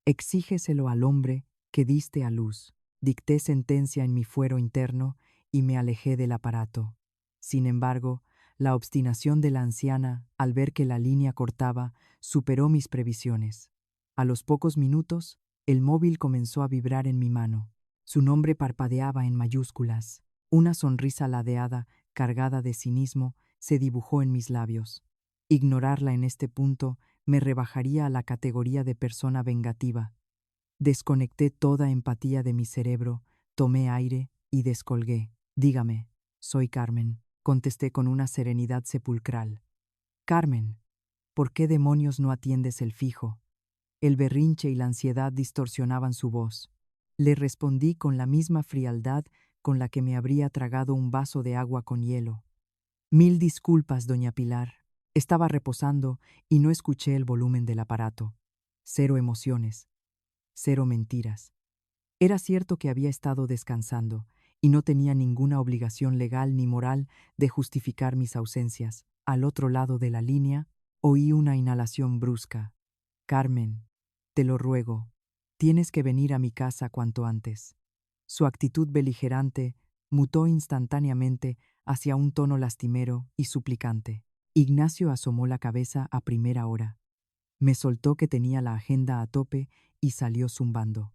exígeselo al hombre que diste a luz. Dicté sentencia en mi fuero interno y me alejé del aparato. Sin embargo, la obstinación de la anciana, al ver que la línea cortaba, superó mis previsiones. A los pocos minutos, el móvil comenzó a vibrar en mi mano. Su nombre parpadeaba en mayúsculas. Una sonrisa ladeada, cargada de cinismo, se dibujó en mis labios. Ignorarla en este punto me rebajaría a la categoría de persona vengativa. Desconecté toda empatía de mi cerebro, tomé aire y descolgué. Dígame, soy Carmen. contesté con una serenidad sepulcral. Carmen, ¿por qué demonios no atiendes el fijo? El berrinche y la ansiedad distorsionaban su voz. Le respondí con la misma frialdad con la que me habría tragado un vaso de agua con hielo. Mil disculpas, doña Pilar. Estaba reposando y no escuché el volumen del aparato. Cero emociones, cero mentiras. Era cierto que había estado descansando y no tenía ninguna obligación legal ni moral de justificar mis ausencias. Al otro lado de la línea, oí una inhalación brusca. Carmen, te lo ruego, tienes que venir a mi casa cuanto antes. Su actitud beligerante mutó instantáneamente hacia un tono lastimero y suplicante. Ignacio asomó la cabeza a primera hora. Me soltó que tenía la agenda a tope y salió zumbando.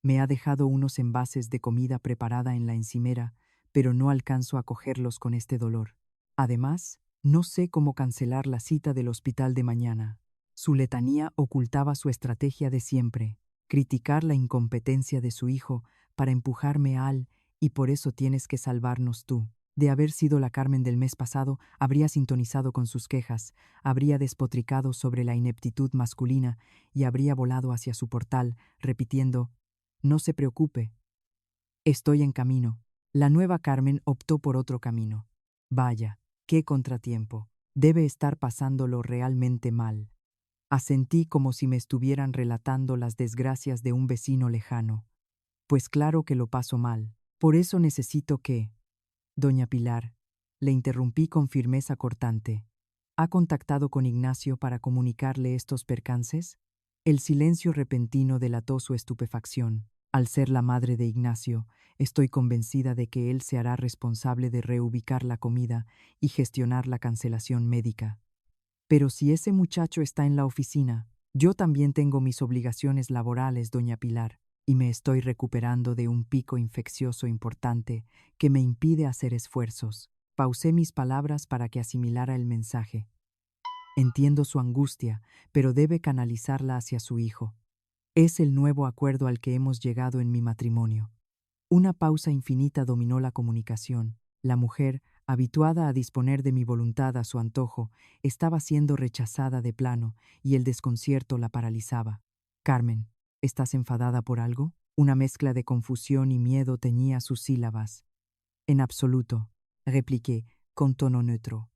Me ha dejado unos envases de comida preparada en la encimera, pero no alcanzo a cogerlos con este dolor. Además, no sé cómo cancelar la cita del hospital de mañana. Su letanía ocultaba su estrategia de siempre, criticar la incompetencia de su hijo para empujarme al «y por eso tienes que salvarnos tú». De haber sido la Carmen del mes pasado, habría sintonizado con sus quejas, habría despotricado sobre la ineptitud masculina y habría volado hacia su portal, repitiendo «No se preocupe, estoy en camino». La nueva Carmen optó por otro camino. Vaya, qué contratiempo. Debe estar pasándolo realmente mal. Asentí como si me estuvieran relatando las desgracias de un vecino lejano. Pues claro que lo paso mal. Por eso necesito que... Doña Pilar, le interrumpí con firmeza cortante. ¿Ha contactado con Ignacio para comunicarle estos percances? El silencio repentino delató su estupefacción. Al ser la madre de Ignacio, estoy convencida de que él se hará responsable de reubicar la comida y gestionar la cancelación médica. Pero si ese muchacho está en la oficina, yo también tengo mis obligaciones laborales, doña Pilar, y me estoy recuperando de un pico infeccioso importante que me impide hacer esfuerzos. Pausé mis palabras para que asimilara el mensaje. Entiendo su angustia, pero debe canalizarla hacia su hijo. Es el nuevo acuerdo al que hemos llegado en mi matrimonio. Una pausa infinita dominó la comunicación. La mujer, habituada a disponer de mi voluntad a su antojo, estaba siendo rechazada de plano y el desconcierto la paralizaba. Carmen, ¿estás enfadada por algo? Una mezcla de confusión y miedo teñía sus sílabas. En absoluto, repliqué con tono neutro.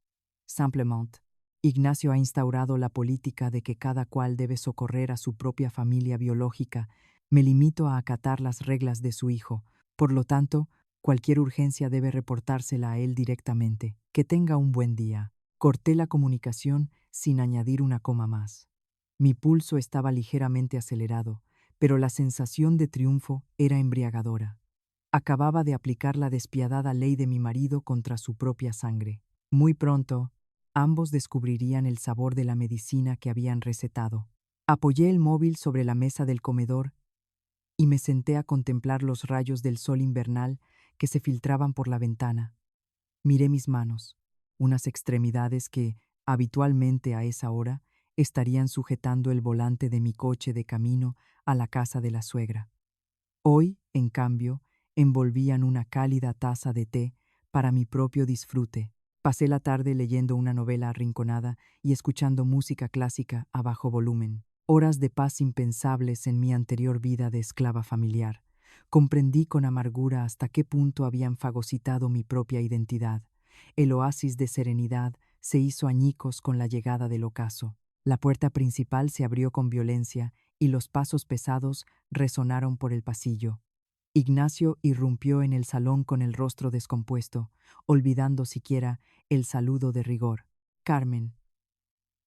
Simplement, Ignacio ha instaurado la política de que cada cual debe socorrer a su propia familia biológica. Me limito a acatar las reglas de su hijo. Por lo tanto, cualquier urgencia debe reportársela a él directamente. Que tenga un buen día. Corté la comunicación sin añadir una coma más. Mi pulso estaba ligeramente acelerado, pero la sensación de triunfo era embriagadora. Acababa de aplicar la despiadada ley de mi marido contra su propia sangre. Muy pronto, ambos descubrirían el sabor de la medicina que habían recetado. Apoyé el móvil sobre la mesa del comedor y me senté a contemplar los rayos del sol invernal que se filtraban por la ventana. Miré mis manos, unas extremidades que, habitualmente a esa hora, estarían sujetando el volante de mi coche de camino a la casa de la suegra. Hoy, en cambio, envolvían una cálida taza de té para mi propio disfrute. Pasé la tarde leyendo una novela arrinconada y escuchando música clásica a bajo volumen. Horas de paz impensables en mi anterior vida de esclava familiar. Comprendí con amargura hasta qué punto habían fagocitado mi propia identidad. El oasis de serenidad se hizo añicos con la llegada del ocaso. La puerta principal se abrió con violencia y los pasos pesados resonaron por el pasillo. Ignacio irrumpió en el salón con el rostro descompuesto, olvidando siquiera el saludo de rigor. «Carmen,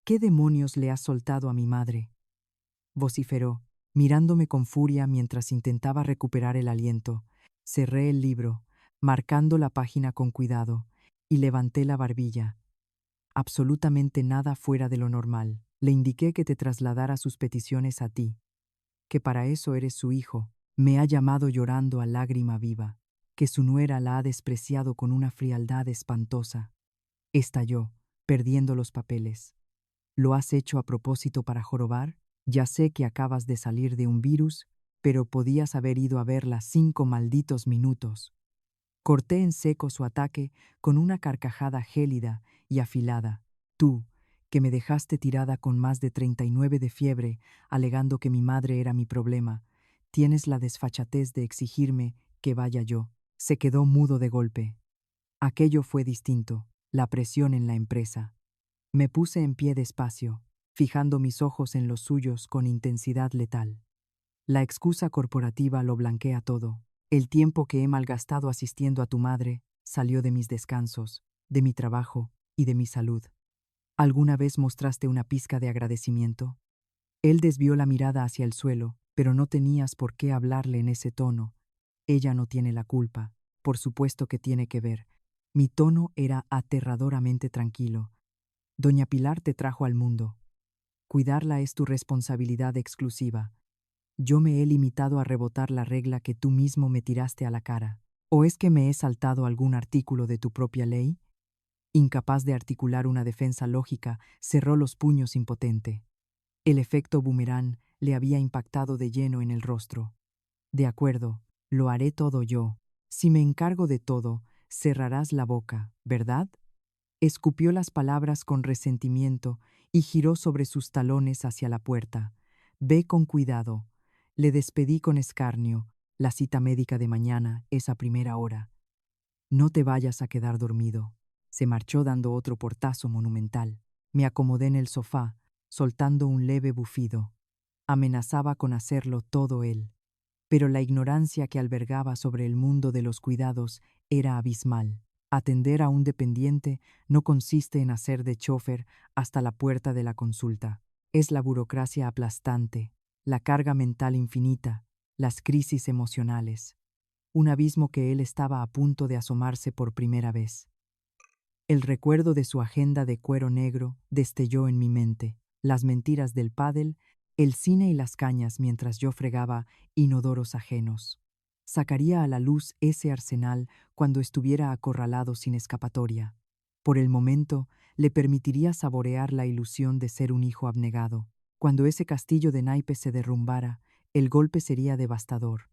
¿qué demonios le has soltado a mi madre?», vociferó, mirándome con furia mientras intentaba recuperar el aliento. Cerré el libro, marcando la página con cuidado, y levanté la barbilla. Absolutamente nada fuera de lo normal. Le indiqué que te trasladara sus peticiones a ti, que para eso eres su hijo. Me ha llamado llorando a lágrima viva, que su nuera la ha despreciado con una frialdad espantosa. Estalló, perdiendo los papeles. ¿Lo has hecho a propósito para jorobar? Ya sé que acabas de salir de un virus, pero podías haber ido a verla 5 malditos minutos. Corté en seco su ataque con una carcajada gélida y afilada. Tú, que me dejaste tirada con más de 39 de fiebre, alegando que mi madre era mi problema, tienes la desfachatez de exigirme que vaya yo. Se quedó mudo de golpe. Aquello fue distinto, la presión en la empresa. Me puse en pie despacio, fijando mis ojos en los suyos con intensidad letal. La excusa corporativa lo blanquea todo. El tiempo que he malgastado asistiendo a tu madre salió de mis descansos, de mi trabajo y de mi salud. ¿Alguna vez mostraste una pizca de agradecimiento? Él desvió la mirada hacia el suelo, pero no tenías por qué hablarle en ese tono. Ella no tiene la culpa. Por supuesto que tiene que ver. Mi tono era aterradoramente tranquilo. Doña Pilar te trajo al mundo. Cuidarla es tu responsabilidad exclusiva. Yo me he limitado a rebotar la regla que tú mismo me tiraste a la cara. ¿O es que me he saltado algún artículo de tu propia ley? Incapaz de articular una defensa lógica, cerró los puños impotente. El efecto boomerang le había impactado de lleno en el rostro. De acuerdo, lo haré todo yo. Si me encargo de todo, cerrarás la boca, ¿verdad? Escupió las palabras con resentimiento y giró sobre sus talones hacia la puerta. Ve con cuidado. Le despedí con escarnio. La cita médica de mañana es a primera hora. No te vayas a quedar dormido. Se marchó dando otro portazo monumental. Me acomodé en el sofá, soltando un leve bufido. Amenazaba con hacerlo todo él. Pero la ignorancia que albergaba sobre el mundo de los cuidados era abismal. Atender a un dependiente no consiste en hacer de chofer hasta la puerta de la consulta. Es la burocracia aplastante, la carga mental infinita, las crisis emocionales. Un abismo que él estaba a punto de asomarse por primera vez. El recuerdo de su agenda de cuero negro destelló en mi mente. Las mentiras del pádel, el cine y las cañas mientras yo fregaba inodoros ajenos. Sacaría a la luz ese arsenal cuando estuviera acorralado sin escapatoria. Por el momento, le permitiría saborear la ilusión de ser un hijo abnegado. Cuando ese castillo de naipes se derrumbara, el golpe sería devastador.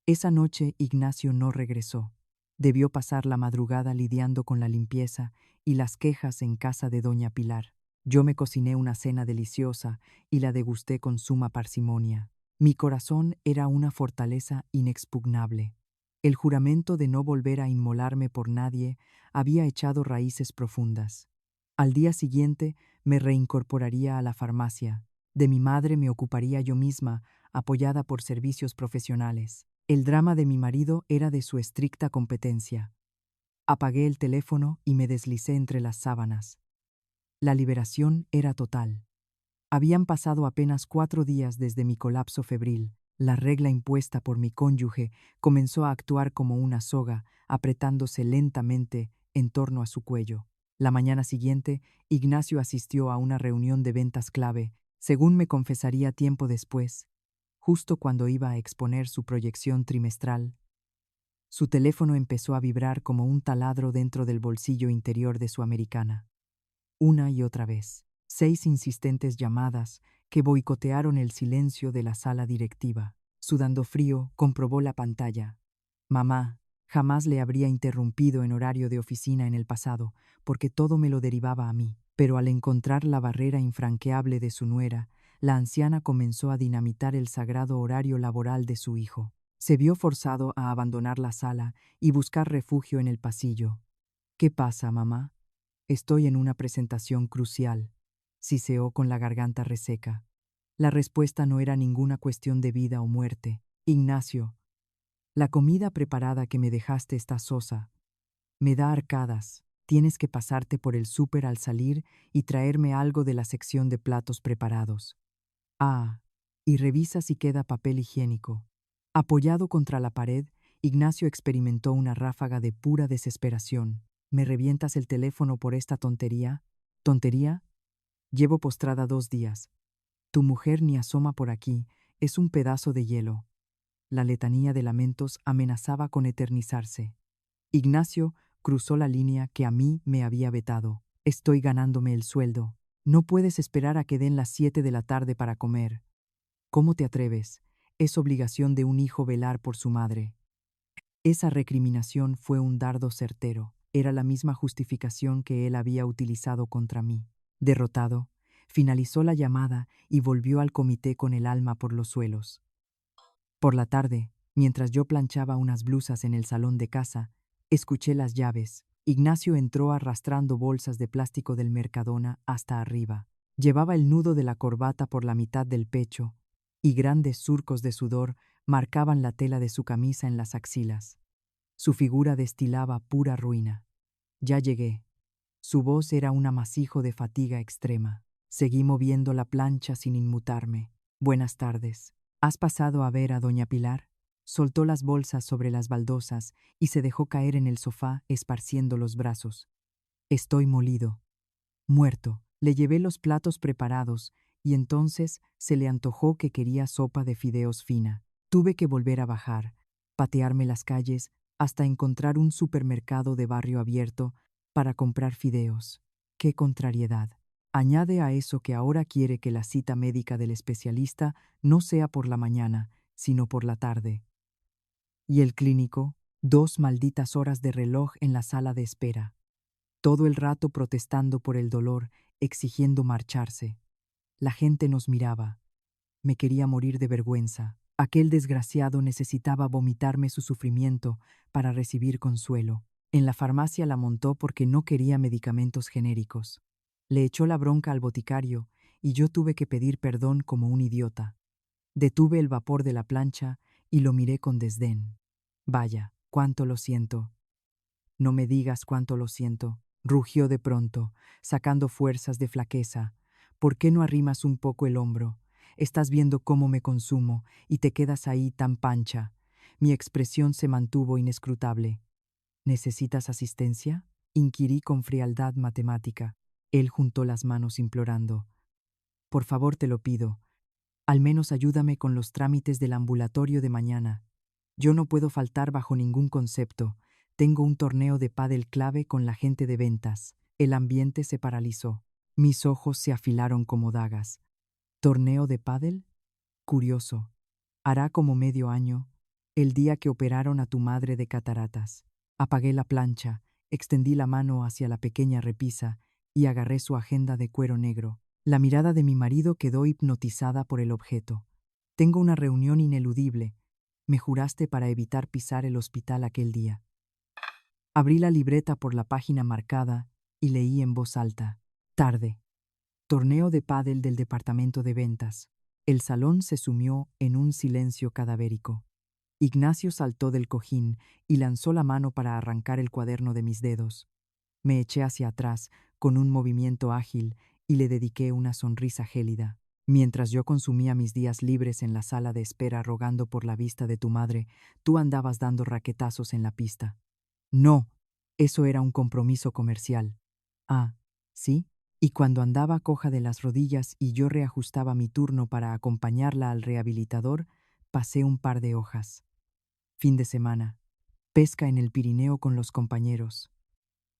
Esa noche Ignacio no regresó. Debió pasar la madrugada lidiando con la limpieza y las quejas en casa de doña Pilar. Yo me cociné una cena deliciosa y la degusté con suma parsimonia. Mi corazón era una fortaleza inexpugnable. El juramento de no volver a inmolarme por nadie había echado raíces profundas. Al día siguiente me reincorporaría a la farmacia. De mi madre me ocuparía yo misma, apoyada por servicios profesionales. El drama de mi marido era de su estricta competencia. Apagué el teléfono y me deslicé entre las sábanas. La liberación era total. Habían pasado apenas 4 días desde mi colapso febril. La regla impuesta por mi cónyuge comenzó a actuar como una soga, apretándose lentamente en torno a su cuello. La mañana siguiente, Ignacio asistió a una reunión de ventas clave, según me confesaría tiempo después. Justo cuando iba a exponer su proyección trimestral, su teléfono empezó a vibrar como un taladro dentro del bolsillo interior de su americana. Una y otra vez, 6 insistentes llamadas que boicotearon el silencio de la sala directiva. Sudando frío, comprobó la pantalla. Mamá, jamás le habría interrumpido en horario de oficina en el pasado, porque todo me lo derivaba a mí. Pero al encontrar la barrera infranqueable de su nuera, la anciana comenzó a dinamitar el sagrado horario laboral de su hijo. Se vio forzado a abandonar la sala y buscar refugio en el pasillo. ¿Qué pasa, mamá? Estoy en una presentación crucial, siseó con la garganta reseca. La respuesta no era ninguna cuestión de vida o muerte. Ignacio, la comida preparada que me dejaste está sosa. Me da arcadas. Tienes que pasarte por el súper al salir y traerme algo de la sección de platos preparados. Ah, y revisa si queda papel higiénico. Apoyado contra la pared, Ignacio experimentó una ráfaga de pura desesperación. ¿Me revientas el teléfono por esta tontería? ¿Tontería? Llevo postrada 2 días. Tu mujer ni asoma por aquí, es un pedazo de hielo. La letanía de lamentos amenazaba con eternizarse. Ignacio cruzó la línea que a mí me había vetado. Estoy ganándome el sueldo. No puedes esperar a que den las 7 de la tarde para comer. ¿Cómo te atreves? Es obligación de un hijo velar por su madre. Esa recriminación fue un dardo certero. Era la misma justificación que él había utilizado contra mí. Derrotado, finalizó la llamada y volvió al comité con el alma por los suelos. Por la tarde, mientras yo planchaba unas blusas en el salón de casa, escuché las llaves. Ignacio entró arrastrando bolsas de plástico del Mercadona hasta arriba. Llevaba el nudo de la corbata por la mitad del pecho y grandes surcos de sudor marcaban la tela de su camisa en las axilas. Su figura destilaba pura ruina. Ya llegué. Su voz era un amasijo de fatiga extrema. Seguí moviendo la plancha sin inmutarme. Buenas tardes. ¿Has pasado a ver a doña Pilar? Soltó las bolsas sobre las baldosas y se dejó caer en el sofá esparciendo los brazos. Estoy molido. Muerto. Le llevé los platos preparados y entonces se le antojó que quería sopa de fideos fina. Tuve que volver a bajar, patearme las calles hasta encontrar un supermercado de barrio abierto para comprar fideos. ¡Qué contrariedad! Añade a eso que ahora quiere que la cita médica del especialista no sea por la mañana, sino por la tarde. Y el clínico, 2 malditas horas de reloj en la sala de espera. Todo el rato protestando por el dolor, exigiendo marcharse. La gente nos miraba. Me quería morir de vergüenza. Aquel desgraciado necesitaba vomitarme su sufrimiento para recibir consuelo. En la farmacia la montó porque no quería medicamentos genéricos. Le echó la bronca al boticario y yo tuve que pedir perdón como un idiota. Detuve el vapor de la plancha y lo miré con desdén. Vaya, cuánto lo siento. No me digas cuánto lo siento, rugió de pronto, sacando fuerzas de flaqueza. ¿Por qué no arrimas un poco el hombro? Estás viendo cómo me consumo y te quedas ahí tan pancha. Mi expresión se mantuvo inescrutable. ¿Necesitas asistencia? Inquirí con frialdad matemática. Él juntó las manos implorando. Por favor, te lo pido. Al menos ayúdame con los trámites del ambulatorio de mañana. Yo no puedo faltar bajo ningún concepto. Tengo un torneo de pádel clave con la gente de ventas. El ambiente se paralizó. Mis ojos se afilaron como dagas. ¿Torneo de pádel? Curioso. Hará como medio año, el día que operaron a tu madre de cataratas. Apagué la plancha, extendí la mano hacia la pequeña repisa y agarré su agenda de cuero negro. La mirada de mi marido quedó hipnotizada por el objeto. Tengo una reunión ineludible. Me juraste para evitar pisar el hospital aquel día. Abrí la libreta por la página marcada y leí en voz alta. Tarde. Torneo de pádel del departamento de ventas. El salón se sumió en un silencio cadavérico. Ignacio saltó del cojín y lanzó la mano para arrancar el cuaderno de mis dedos. Me eché hacia atrás con un movimiento ágil y le dediqué una sonrisa gélida. Mientras yo consumía mis días libres en la sala de espera rogando por la vista de tu madre, tú andabas dando raquetazos en la pista. No, eso era un compromiso comercial. Ah, ¿sí? Y cuando andaba coja de las rodillas y yo reajustaba mi turno para acompañarla al rehabilitador, pasé un par de hojas. Fin de semana. Pesca en el Pirineo con los compañeros.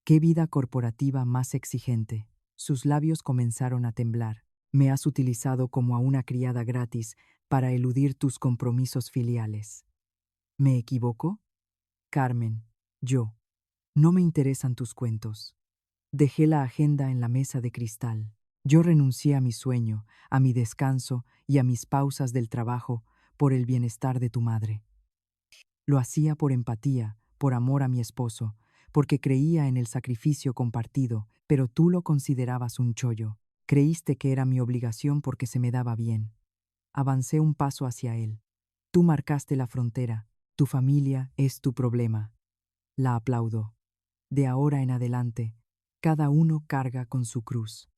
Qué vida corporativa más exigente. Sus labios comenzaron a temblar. Me has utilizado como a una criada gratis para eludir tus compromisos filiales. ¿Me equivoco? Carmen, yo. No me interesan tus cuentos. Dejé la agenda en la mesa de cristal. Yo renuncié a mi sueño, a mi descanso y a mis pausas del trabajo por el bienestar de tu madre. Lo hacía por empatía, por amor a mi esposo, porque creía en el sacrificio compartido, pero tú lo considerabas un chollo. Creíste que era mi obligación porque se me daba bien. Avancé un paso hacia él. Tú marcaste la frontera. Tu familia es tu problema. La aplaudo. De ahora en adelante, cada uno carga con su cruz.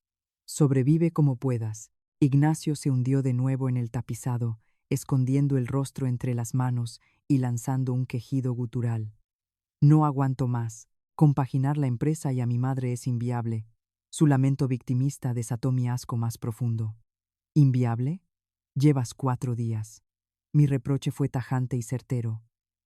Sobrevive como puedas. Ignacio se hundió de nuevo en el tapizado, escondiendo el rostro entre las manos y lanzando un quejido gutural. No aguanto más. Compaginar la empresa y a mi madre es inviable. Su lamento victimista desató mi asco más profundo. ¿Inviable? Llevas 4 días. Mi reproche fue tajante y certero,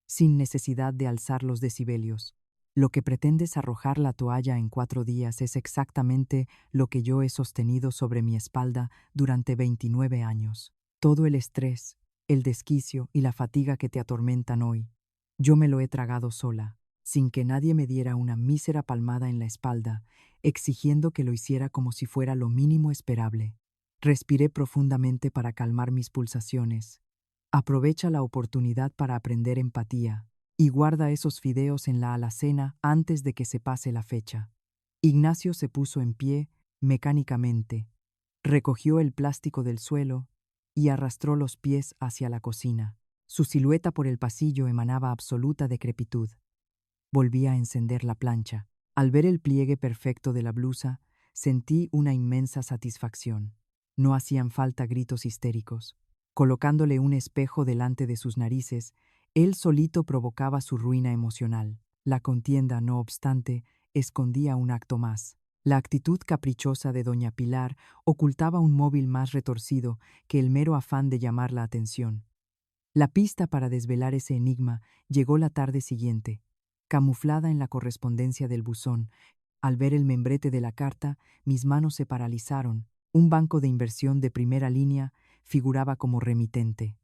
sin necesidad de alzar los decibelios. Lo que pretendes arrojar la toalla en 4 días es exactamente lo que yo he sostenido sobre mi espalda durante 29 años. Todo el estrés, el desquicio y la fatiga que te atormentan hoy Yo me lo he tragado sola, sin que nadie me diera una mísera palmada en la espalda, exigiendo que lo hiciera como si fuera lo mínimo esperable. Respiré profundamente para calmar mis pulsaciones. Aprovecha la oportunidad para aprender empatía y guarda esos fideos en la alacena antes de que se pase la fecha. Ignacio se puso en pie, mecánicamente, recogió el plástico del suelo y arrastró los pies hacia la cocina. Su silueta por el pasillo emanaba absoluta decrepitud. Volví a encender la plancha. Al ver el pliegue perfecto de la blusa, sentí una inmensa satisfacción. No hacían falta gritos histéricos. Colocándole un espejo delante de sus narices, él solito provocaba su ruina emocional. La contienda, no obstante, escondía un acto más. La actitud caprichosa de doña Pilar ocultaba un móvil más retorcido que el mero afán de llamar la atención. La pista para desvelar ese enigma llegó la tarde siguiente, camuflada en la correspondencia del buzón. Al ver el membrete de la carta, mis manos se paralizaron. Un banco de inversión de primera línea figuraba como remitente.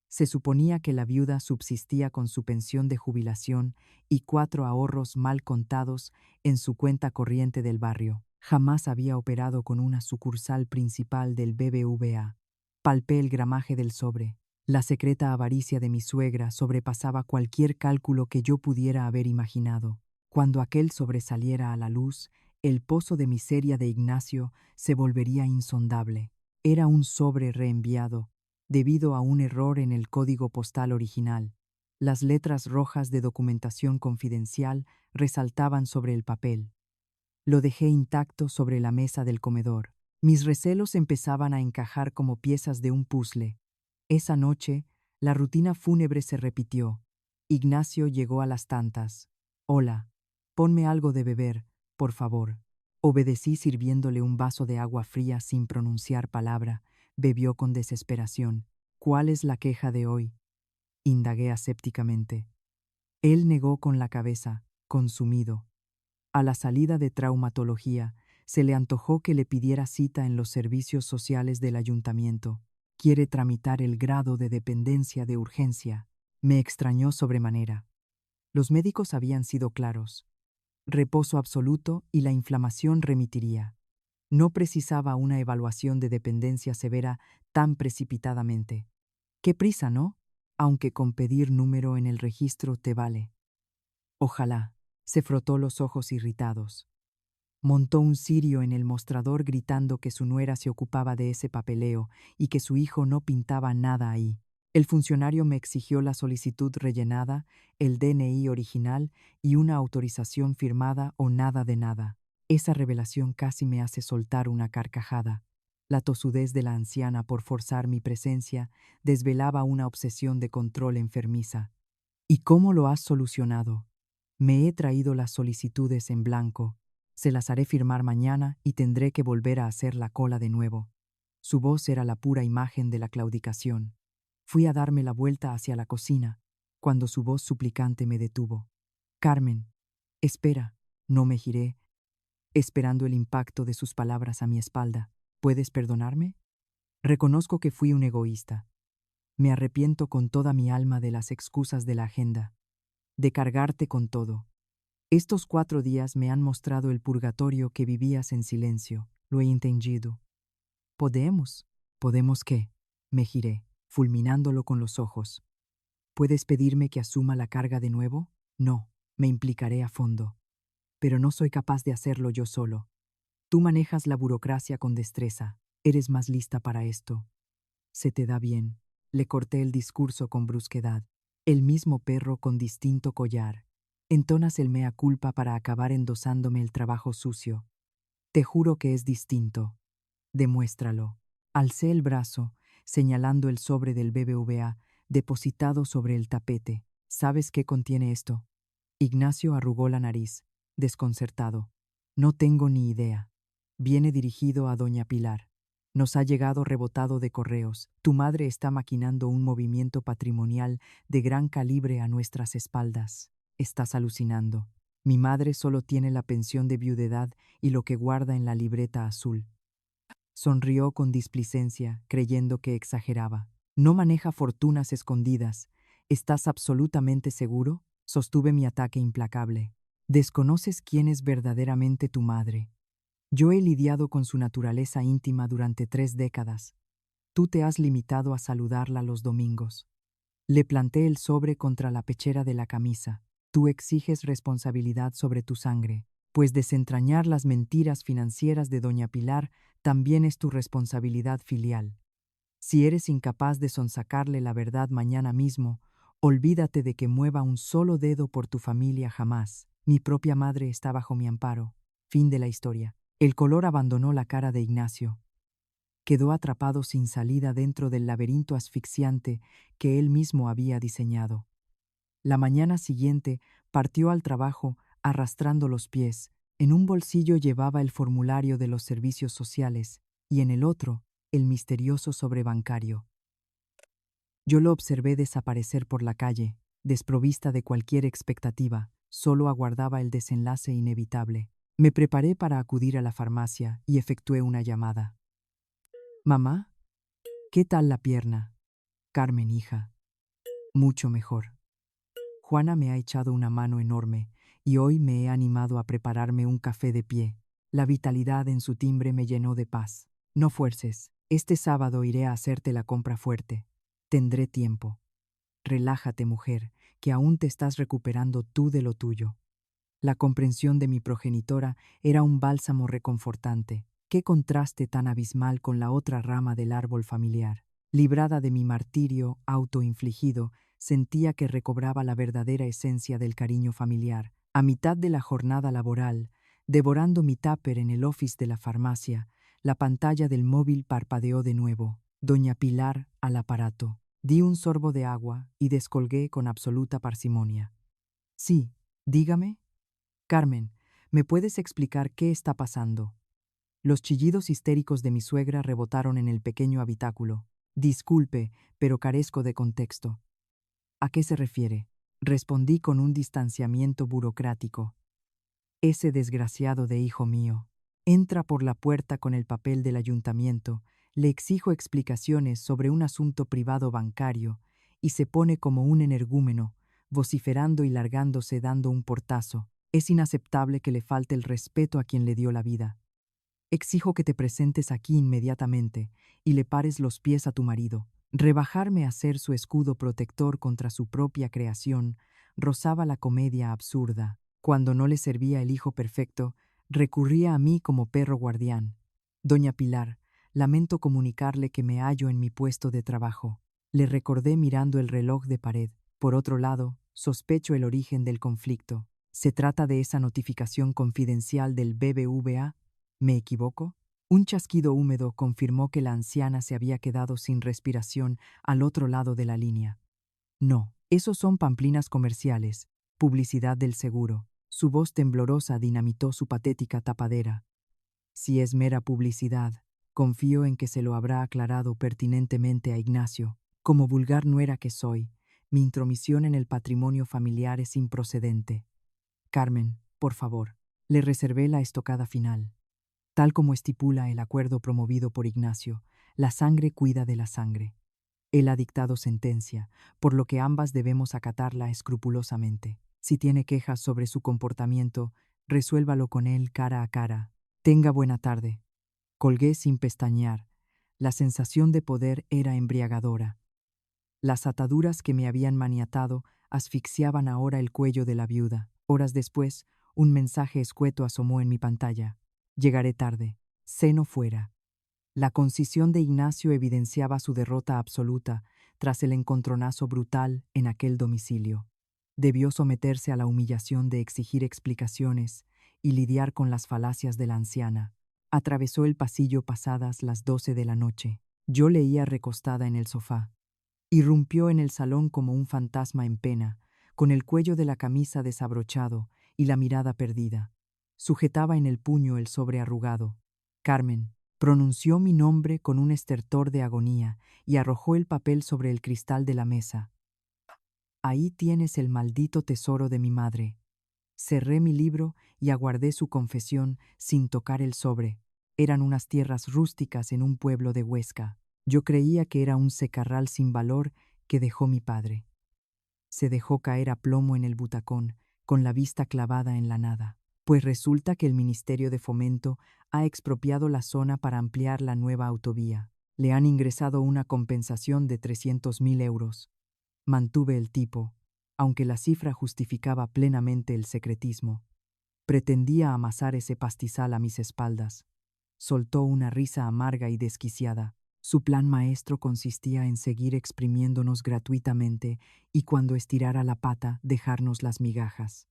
Se suponía que la viuda subsistía con su pensión de jubilación y 4 ahorros mal contados en su cuenta corriente del barrio. Jamás había operado con una sucursal principal del BBVA. Palpé el gramaje del sobre. La secreta avaricia de mi suegra sobrepasaba cualquier cálculo que yo pudiera haber imaginado. Cuando aquel sobre saliera a la luz, el pozo de miseria de Ignacio se volvería insondable. Era un sobre reenviado, debido a un error en el código postal original. Las letras rojas de documentación confidencial resaltaban sobre el papel. Lo dejé intacto sobre la mesa del comedor. Mis recelos empezaban a encajar como piezas de un puzzle. Esa noche, la rutina fúnebre se repitió. Ignacio llegó a las tantas. Hola, ponme algo de beber, por favor. Obedecí sirviéndole un vaso de agua fría sin pronunciar palabra. Bebió con desesperación. ¿Cuál es la queja de hoy? Indagué asépticamente. Él negó con la cabeza, consumido. A la salida de traumatología, se le antojó que le pidiera cita en los servicios sociales del ayuntamiento. Quiere tramitar el grado de dependencia de urgencia. Me extrañó sobremanera. Los médicos habían sido claros. Reposo absoluto y la inflamación remitiría. No precisaba una evaluación de dependencia severa tan precipitadamente. Qué prisa, ¿no? Aunque con pedir número en el registro te vale. Ojalá. Se frotó los ojos irritados. Montó un cirio en el mostrador gritando que su nuera se ocupaba de ese papeleo y que su hijo no pintaba nada ahí. El funcionario me exigió la solicitud rellenada, el DNI original y una autorización firmada o nada de nada. Esa revelación casi me hace soltar una carcajada. La tosudez de la anciana por forzar mi presencia desvelaba una obsesión de control enfermiza. ¿Y cómo lo has solucionado? Me he traído las solicitudes en blanco. Se las haré firmar mañana y tendré que volver a hacer la cola de nuevo. Su voz era la pura imagen de la claudicación. Fui a darme la vuelta hacia la cocina, cuando su voz suplicante me detuvo. Carmen, espera. No me giré, esperando el impacto de sus palabras a mi espalda. ¿Puedes perdonarme? Reconozco que fui un egoísta. Me arrepiento con toda mi alma de las excusas de la agenda, de cargarte con todo. Estos 4 días me han mostrado el purgatorio que vivías en silencio. Lo he entendido. ¿Podemos? ¿Podemos qué? Me giré, fulminándolo con los ojos. ¿Puedes pedirme que asuma la carga de nuevo? No, me implicaré a fondo. Pero no soy capaz de hacerlo yo solo. Tú manejas la burocracia con destreza. Eres más lista para esto. Se te da bien. Le corté el discurso con brusquedad. El mismo perro con distinto collar. Entonas el mea culpa para acabar endosándome el trabajo sucio. Te juro que es distinto. Demuéstralo. Alcé el brazo, señalando el sobre del BBVA, depositado sobre el tapete. ¿Sabes qué contiene esto? Ignacio arrugó la nariz, desconcertado. No tengo ni idea. Viene dirigido a doña Pilar. Nos ha llegado rebotado de correos. Tu madre está maquinando un movimiento patrimonial de gran calibre a nuestras espaldas. Estás alucinando. Mi madre solo tiene la pensión de viudedad y lo que guarda en la libreta azul. Sonrió con displicencia, creyendo que exageraba. No maneja fortunas escondidas. ¿Estás absolutamente seguro? Sostuve mi ataque implacable. Desconoces quién es verdaderamente tu madre. Yo he lidiado con su naturaleza íntima durante 3 décadas. Tú te has limitado a saludarla los domingos. Le planté el sobre contra la pechera de la camisa. Tú exiges responsabilidad sobre tu sangre, pues desentrañar las mentiras financieras de doña Pilar también es tu responsabilidad filial. Si eres incapaz de sonsacarle la verdad mañana mismo, olvídate de que mueva un solo dedo por tu familia jamás. Mi propia madre está bajo mi amparo. Fin de la historia. El color abandonó la cara de Ignacio. Quedó atrapado sin salida dentro del laberinto asfixiante que él mismo había diseñado. La mañana siguiente partió al trabajo arrastrando los pies. En un bolsillo llevaba el formulario de los servicios sociales y en el otro el misterioso sobre bancario. Yo lo observé desaparecer por la calle, desprovista de cualquier expectativa, solo aguardaba el desenlace inevitable. Me preparé para acudir a la farmacia y efectué una llamada. «Mamá, ¿qué tal la pierna?» «Carmen, hija, mucho mejor. Juana me ha echado una mano enorme y hoy me he animado a prepararme un café de pie. La vitalidad en su timbre me llenó de paz. No fuerces, este sábado iré a hacerte la compra fuerte. Tendré tiempo. Relájate, mujer, que aún te estás recuperando tú de lo tuyo». La comprensión de mi progenitora era un bálsamo reconfortante. Qué contraste tan abismal con la otra rama del árbol familiar. Librada de mi martirio autoinfligido, sentía que recobraba la verdadera esencia del cariño familiar. A mitad de la jornada laboral, devorando mi tupper en el office de la farmacia, la pantalla del móvil parpadeó de nuevo. Doña Pilar al aparato. Di un sorbo de agua y descolgué con absoluta parsimonia. «Sí, dígame». «Carmen, ¿me puedes explicar qué está pasando?» Los chillidos histéricos de mi suegra rebotaron en el pequeño habitáculo. «Disculpe, pero carezco de contexto». «¿A qué se refiere?», respondí con un distanciamiento burocrático. «Ese desgraciado de hijo mío entra por la puerta con el papel del ayuntamiento, le exijo explicaciones sobre un asunto privado bancario y se pone como un energúmeno, vociferando y largándose dando un portazo. Es inaceptable que le falte el respeto a quien le dio la vida. Exijo que te presentes aquí inmediatamente y le pares los pies a tu marido». Rebajarme a ser su escudo protector contra su propia creación rozaba la comedia absurda. Cuando no le servía el hijo perfecto, recurría a mí como perro guardián. «Doña Pilar, lamento comunicarle que me hallo en mi puesto de trabajo». Le recordé mirando el reloj de pared. Por otro lado, sospecho el origen del conflicto. ¿Se trata de esa notificación confidencial del BBVA? ¿Me equivoco? Un chasquido húmedo confirmó que la anciana se había quedado sin respiración al otro lado de la línea. «No, esos son pamplinas comerciales, publicidad del seguro». Su voz temblorosa dinamitó su patética tapadera. «Si es mera publicidad, confío en que se lo habrá aclarado pertinentemente a Ignacio. Como vulgar nuera que soy, mi intromisión en el patrimonio familiar es improcedente. Carmen, por favor». Le reservé la estocada final. Tal como estipula el acuerdo promovido por Ignacio, la sangre cuida de la sangre. Él ha dictado sentencia, por lo que ambas debemos acatarla escrupulosamente. Si tiene quejas sobre su comportamiento, resuélvalo con él cara a cara. Tenga buena tarde. Colgué sin pestañear. La sensación de poder era embriagadora. Las ataduras que me habían maniatado asfixiaban ahora el cuello de la viuda. Horas después, un mensaje escueto asomó en mi pantalla. «Llegaré tarde. Ceno fuera». La concisión de Ignacio evidenciaba su derrota absoluta tras el encontronazo brutal en aquel domicilio. Debió someterse a la humillación de exigir explicaciones y lidiar con las falacias de la anciana. Atravesó el pasillo pasadas las 12 de la noche. Yo leía recostada en el sofá. Irrumpió en el salón como un fantasma en pena, con el cuello de la camisa desabrochado y la mirada perdida. Sujetaba en el puño el sobre arrugado. «Carmen», pronunció mi nombre con un estertor de agonía y arrojó el papel sobre el cristal de la mesa. «Ahí tienes el maldito tesoro de mi madre». Cerré mi libro y aguardé su confesión sin tocar el sobre. Eran unas tierras rústicas en un pueblo de Huesca. Yo creía que era un secarral sin valor que dejó mi padre. Se dejó caer a plomo en el butacón, con la vista clavada en la nada. Pues resulta que el Ministerio de Fomento ha expropiado la zona para ampliar la nueva autovía. Le han ingresado una compensación de 300.000 euros. Mantuve el tipo, aunque la cifra justificaba plenamente el secretismo. Pretendía amasar ese pastizal a mis espaldas. Soltó una risa amarga y desquiciada. Su plan maestro consistía en seguir exprimiéndonos gratuitamente y cuando estirara la pata dejarnos las migajas.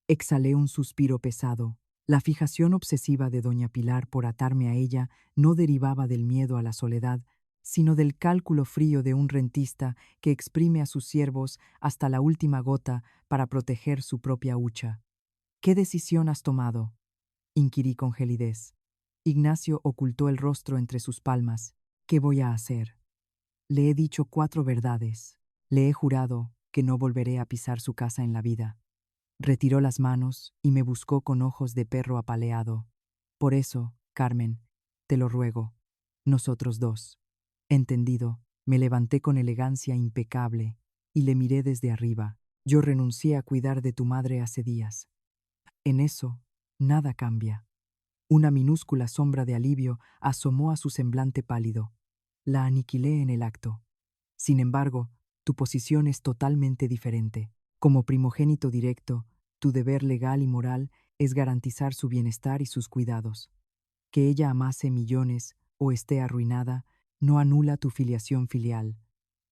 Exhalé un suspiro pesado. La fijación obsesiva de doña Pilar por atarme a ella no derivaba del miedo a la soledad, sino del cálculo frío de un rentista que exprime a sus siervos hasta la última gota para proteger su propia hucha. ¿Qué decisión has tomado?, inquirí con gelidez. Ignacio ocultó el rostro entre sus palmas. ¿Qué voy a hacer? Le he dicho 4 verdades. Le he jurado que no volveré a pisar su casa en la vida. Retiró las manos y me buscó con ojos de perro apaleado. Por eso, Carmen, te lo ruego, nosotros dos. Entendido, me levanté con elegancia impecable y le miré desde arriba. Yo renuncié a cuidar de tu madre hace días. En eso, nada cambia. Una minúscula sombra de alivio asomó a su semblante pálido. La aniquilé en el acto. Sin embargo, tu posición es totalmente diferente. Como primogénito directo, tu deber legal y moral es garantizar su bienestar y sus cuidados. Que ella amase millones o esté arruinada no anula tu filiación filial.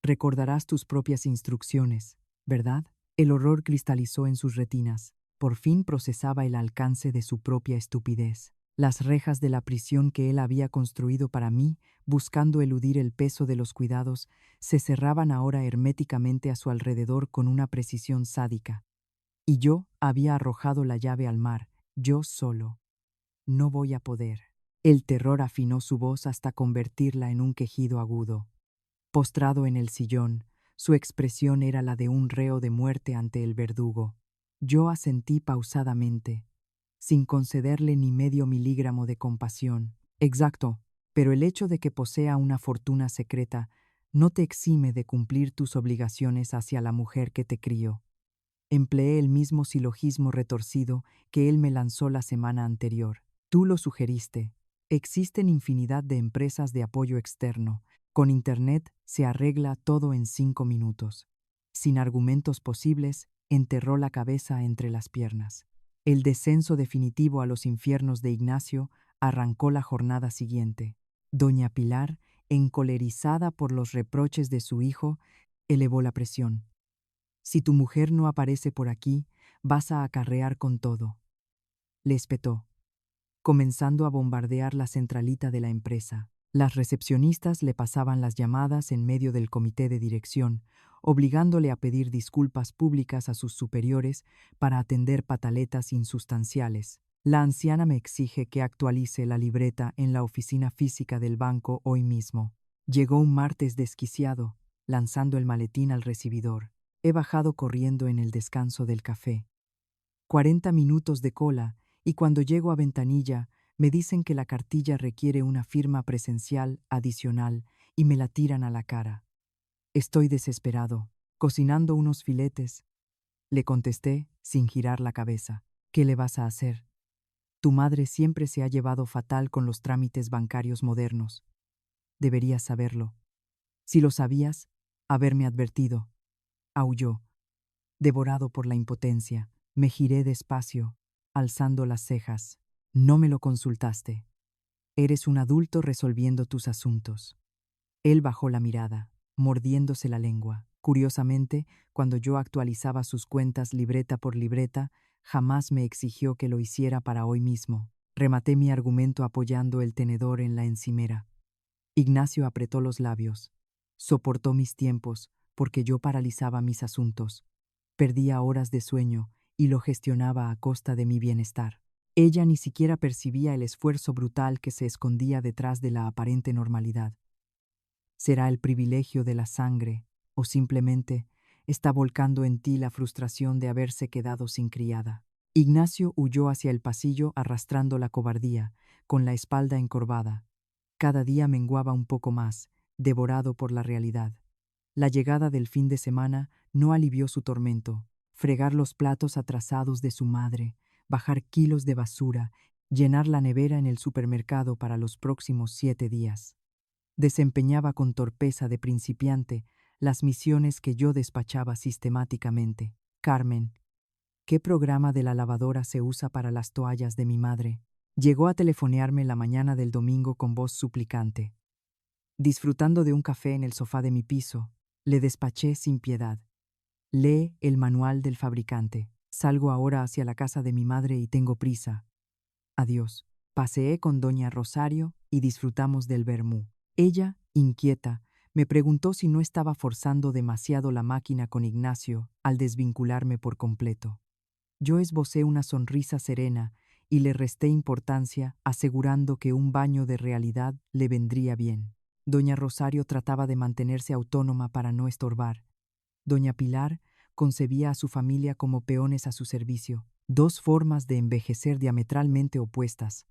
Recordarás tus propias instrucciones, ¿verdad? El horror cristalizó en sus retinas. Por fin procesaba el alcance de su propia estupidez. Las rejas de la prisión que él había construido para mí, buscando eludir el peso de los cuidados, se cerraban ahora herméticamente a su alrededor con una precisión sádica. Y yo había arrojado la llave al mar, yo solo. No voy a poder. El terror afinó su voz hasta convertirla en un quejido agudo. Postrado en el sillón, su expresión era la de un reo de muerte ante el verdugo. Yo asentí pausadamente, sin concederle ni medio miligramo de compasión. Exacto, pero el hecho de que posea una fortuna secreta no te exime de cumplir tus obligaciones hacia la mujer que te crió. Empleé el mismo silogismo retorcido que él me lanzó la semana anterior. Tú lo sugeriste. Existen infinidad de empresas de apoyo externo. Con Internet se arregla todo en 5 minutos. Sin argumentos posibles, enterró la cabeza entre las piernas. El descenso definitivo a los infiernos de Ignacio arrancó la jornada siguiente. Doña Pilar, encolerizada por los reproches de su hijo, elevó la presión. Si tu mujer no aparece por aquí, vas a acarrear con todo. Le espetó, comenzando a bombardear la centralita de la empresa. Las recepcionistas le pasaban las llamadas en medio del comité de dirección, obligándole a pedir disculpas públicas a sus superiores para atender pataletas insustanciales. La anciana me exige que actualice la libreta en la oficina física del banco hoy mismo. Llegó un martes desquiciado, lanzando el maletín al recibidor. He bajado corriendo en el descanso del café. 40 minutos de cola, y cuando llego a ventanilla, me dicen que la cartilla requiere una firma presencial adicional y me la tiran a la cara. Estoy desesperado, cocinando unos filetes. Le contesté, sin girar la cabeza. ¿Qué le vas a hacer? Tu madre siempre se ha llevado fatal con los trámites bancarios modernos. Deberías saberlo. Si lo sabías, haberme advertido. Aulló. Devorado por la impotencia, me giré despacio, alzando las cejas. No me lo consultaste. Eres un adulto resolviendo tus asuntos. Él bajó la mirada, mordiéndose la lengua. Curiosamente, cuando yo actualizaba sus cuentas libreta por libreta, jamás me exigió que lo hiciera para hoy mismo. Rematé mi argumento apoyando el tenedor en la encimera. Ignacio apretó los labios. Soportó mis tiempos, porque yo paralizaba mis asuntos. Perdía horas de sueño y lo gestionaba a costa de mi bienestar. Ella ni siquiera percibía el esfuerzo brutal que se escondía detrás de la aparente normalidad. ¿Será el privilegio de la sangre o simplemente está volcando en ti la frustración de haberse quedado sin criada? Ignacio huyó hacia el pasillo arrastrando la cobardía, con la espalda encorvada. Cada día menguaba un poco más, devorado por la realidad. La llegada del fin de semana no alivió su tormento. Fregar los platos atrasados de su madre, bajar kilos de basura, llenar la nevera en el supermercado para los próximos 7 días. Desempeñaba con torpeza de principiante las misiones que yo despachaba sistemáticamente. Carmen, ¿qué programa de la lavadora se usa para las toallas de mi madre? Llegó a telefonearme la mañana del domingo con voz suplicante. Disfrutando de un café en el sofá de mi piso, le despaché sin piedad. Lee el manual del fabricante. Salgo ahora hacia la casa de mi madre y tengo prisa. Adiós. Paseé con doña Rosario y disfrutamos del vermú. Ella, inquieta, me preguntó si no estaba forzando demasiado la máquina con Ignacio al desvincularme por completo. Yo esbocé una sonrisa serena y le resté importancia, asegurando que un baño de realidad le vendría bien. Doña Rosario trataba de mantenerse autónoma para no estorbar. Doña Pilar concebía a su familia como peones a su servicio, dos formas de envejecer diametralmente opuestas.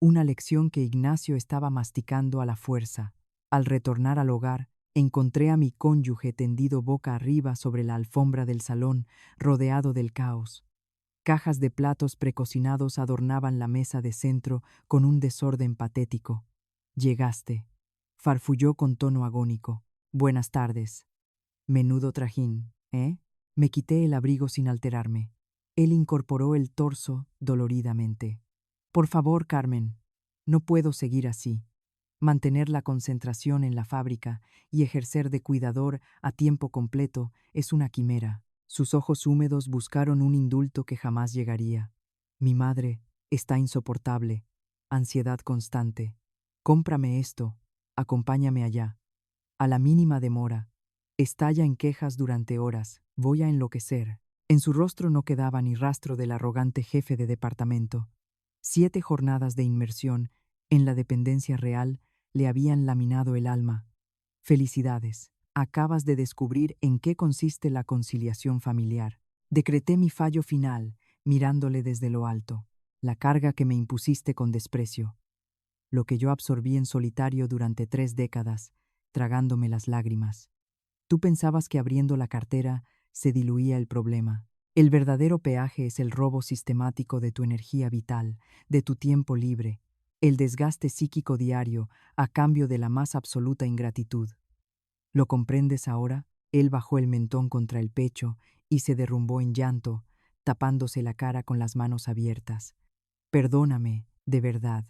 Una lección que Ignacio estaba masticando a la fuerza. Al retornar al hogar, encontré a mi cónyuge tendido boca arriba sobre la alfombra del salón, rodeado del caos. Cajas de platos precocinados adornaban la mesa de centro con un desorden patético. Llegaste, farfulló con tono agónico. Buenas tardes. Menudo trajín, ¿eh? Me quité el abrigo sin alterarme. Él incorporó el torso doloridamente. Por favor, Carmen, no puedo seguir así. Mantener la concentración en la fábrica y ejercer de cuidador a tiempo completo es una quimera. Sus ojos húmedos buscaron un indulto que jamás llegaría. Mi madre está insoportable, ansiedad constante. Cómprame esto, acompáñame allá. A la mínima demora, estalla en quejas durante horas, voy a enloquecer. En su rostro no quedaba ni rastro del arrogante jefe de departamento. 7 jornadas de inmersión en la dependencia real le habían laminado el alma. Felicidades, acabas de descubrir en qué consiste la conciliación familiar. Decreté mi fallo final, mirándole desde lo alto. La carga que me impusiste con desprecio. Lo que yo absorbí en solitario durante 3 décadas, tragándome las lágrimas. Tú pensabas que abriendo la cartera se diluía el problema. El verdadero peaje es el robo sistemático de tu energía vital, de tu tiempo libre, el desgaste psíquico diario a cambio de la más absoluta ingratitud. ¿Lo comprendes ahora? Él bajó el mentón contra el pecho y se derrumbó en llanto, tapándose la cara con las manos abiertas. Perdóname, de verdad.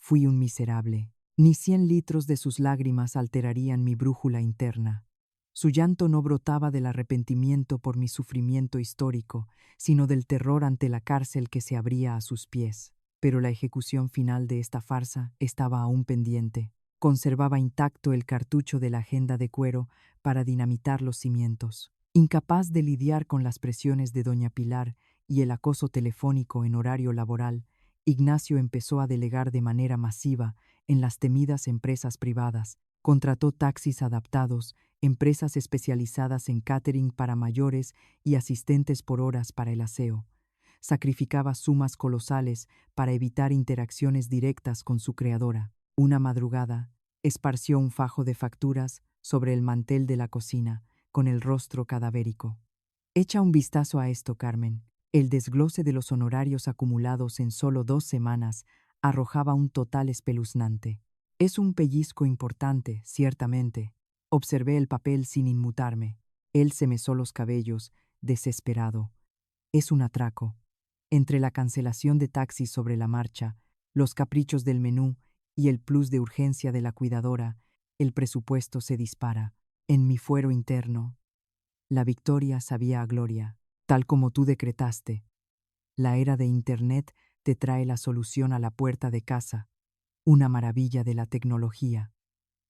Fui un miserable. Ni 100 litros de sus lágrimas alterarían mi brújula interna. Su llanto no brotaba del arrepentimiento por mi sufrimiento histórico, sino del terror ante la cárcel que se abría a sus pies. Pero la ejecución final de esta farsa estaba aún pendiente. Conservaba intacto el cartucho de la agenda de cuero para dinamitar los cimientos. Incapaz de lidiar con las presiones de doña Pilar y el acoso telefónico en horario laboral, Ignacio empezó a delegar de manera masiva en las temidas empresas privadas. Contrató taxis adaptados, empresas especializadas en catering para mayores y asistentes por horas para el aseo. Sacrificaba sumas colosales para evitar interacciones directas con su creadora. Una madrugada, esparció un fajo de facturas sobre el mantel de la cocina, con el rostro cadavérico. Echa un vistazo a esto, Carmen. El desglose de los honorarios acumulados en solo 2 semanas arrojaba un total espeluznante. Es un pellizco importante, ciertamente. Observé el papel sin inmutarme. Él se mesó los cabellos, desesperado. Es un atraco. Entre la cancelación de taxis sobre la marcha, los caprichos del menú y el plus de urgencia de la cuidadora, el presupuesto se dispara. En mi fuero interno, la victoria sabía a gloria, tal como tú decretaste. La era de Internet te trae la solución a la puerta de casa, una maravilla de la tecnología.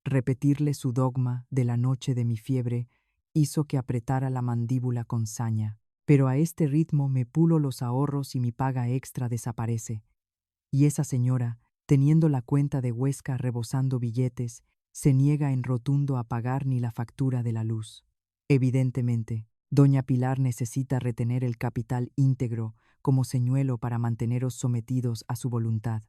Repetirle su dogma de la noche de mi fiebre hizo que apretara la mandíbula con saña. Pero a este ritmo me pulo los ahorros y mi paga extra desaparece. Y esa señora, teniendo la cuenta de Huesca rebosando billetes, se niega en rotundo a pagar ni la factura de la luz. Evidentemente, doña Pilar necesita retener el capital íntegro como señuelo para manteneros sometidos a su voluntad.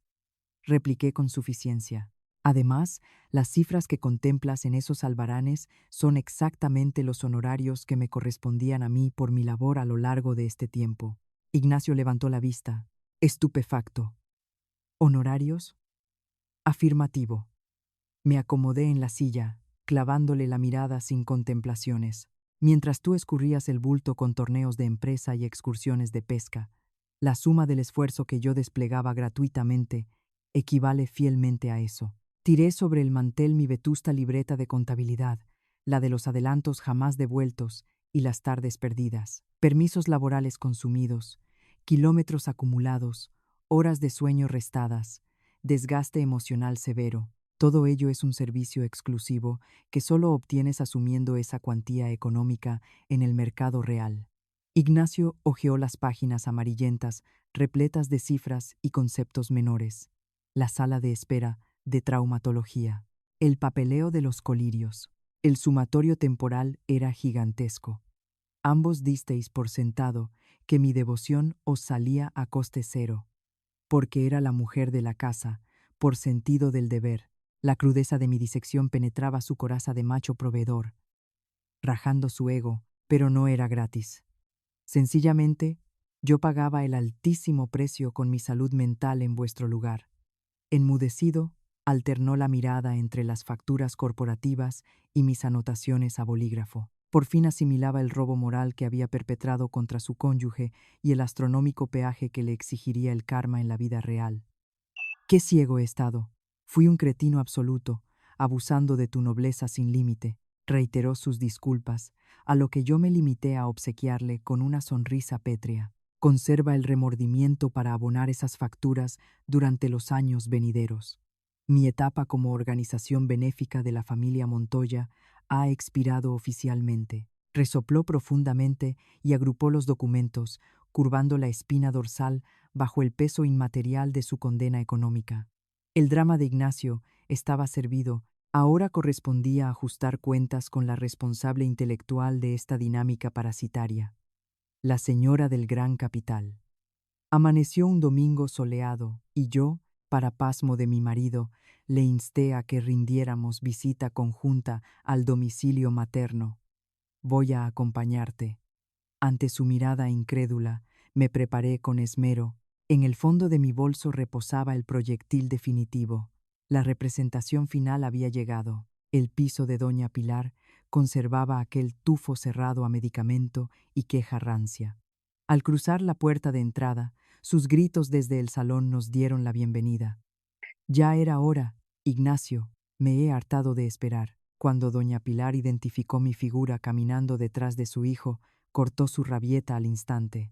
Repliqué con suficiencia. Además, las cifras que contemplas en esos albaranes son exactamente los honorarios que me correspondían a mí por mi labor a lo largo de este tiempo. Ignacio levantó la vista, estupefacto. ¿Honorarios? Afirmativo. Me acomodé en la silla, clavándole la mirada sin contemplaciones, mientras tú escurrías el bulto con torneos de empresa y excursiones de pesca. La suma del esfuerzo que yo desplegaba gratuitamente equivale fielmente a eso. Tiré sobre el mantel mi vetusta libreta de contabilidad, la de los adelantos jamás devueltos y las tardes perdidas, permisos laborales consumidos, kilómetros acumulados, horas de sueño restadas, desgaste emocional severo. Todo ello es un servicio exclusivo que solo obtienes asumiendo esa cuantía económica en el mercado real. Ignacio hojeó las páginas amarillentas, repletas de cifras y conceptos menores. La sala de espera de traumatología, el papeleo de los colirios, el sumatorio temporal era gigantesco. Ambos disteis por sentado que mi devoción os salía a coste cero, porque era la mujer de la casa, por sentido del deber. La crudeza de mi disección penetraba su coraza de macho proveedor, rajando su ego, pero no era gratis. Sencillamente, yo pagaba el altísimo precio con mi salud mental en vuestro lugar. Enmudecido, alternó la mirada entre las facturas corporativas y mis anotaciones a bolígrafo. Por fin asimilaba el robo moral que había perpetrado contra su cónyuge y el astronómico peaje que le exigiría el karma en la vida real. ¡Qué ciego he estado! Fui un cretino absoluto, abusando de tu nobleza sin límite. Reiteró sus disculpas, a lo que yo me limité a obsequiarle con una sonrisa pétrea. Conserva el remordimiento para abonar esas facturas durante los años venideros. Mi etapa como organización benéfica de la familia Montoya ha expirado oficialmente. Resopló profundamente y agrupó los documentos, curvando la espina dorsal bajo el peso inmaterial de su condena económica. El drama de Ignacio estaba servido. Ahora correspondía ajustar cuentas con la responsable intelectual de esta dinámica parasitaria, la señora del gran capital. Amaneció un domingo soleado y yo, para pasmo de mi marido, le insté a que rindiéramos visita conjunta al domicilio materno. Voy a acompañarte. Ante su mirada incrédula, me preparé con esmero. En el fondo de mi bolso reposaba el proyectil definitivo. La representación final había llegado. El piso de doña Pilar conservaba aquel tufo cerrado a medicamento y queja rancia. Al cruzar la puerta de entrada, sus gritos desde el salón nos dieron la bienvenida. Ya era hora, Ignacio, me he hartado de esperar. Cuando doña Pilar identificó mi figura caminando detrás de su hijo, cortó su rabieta al instante.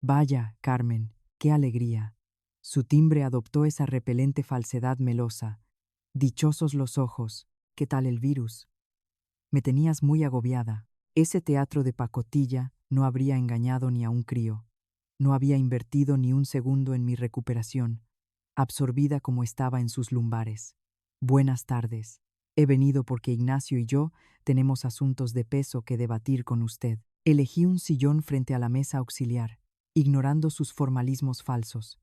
Vaya, Carmen, qué alegría. Su timbre adoptó esa repelente falsedad melosa. Dichosos los ojos, ¿qué tal el virus? Me tenías muy agobiada. Ese teatro de pacotilla no habría engañado ni a un crío. No había invertido ni un segundo en mi recuperación, absorbida como estaba en sus lumbares. Buenas tardes. He venido porque Ignacio y yo tenemos asuntos de peso que debatir con usted. Elegí un sillón frente a la mesa auxiliar, ignorando sus formalismos falsos.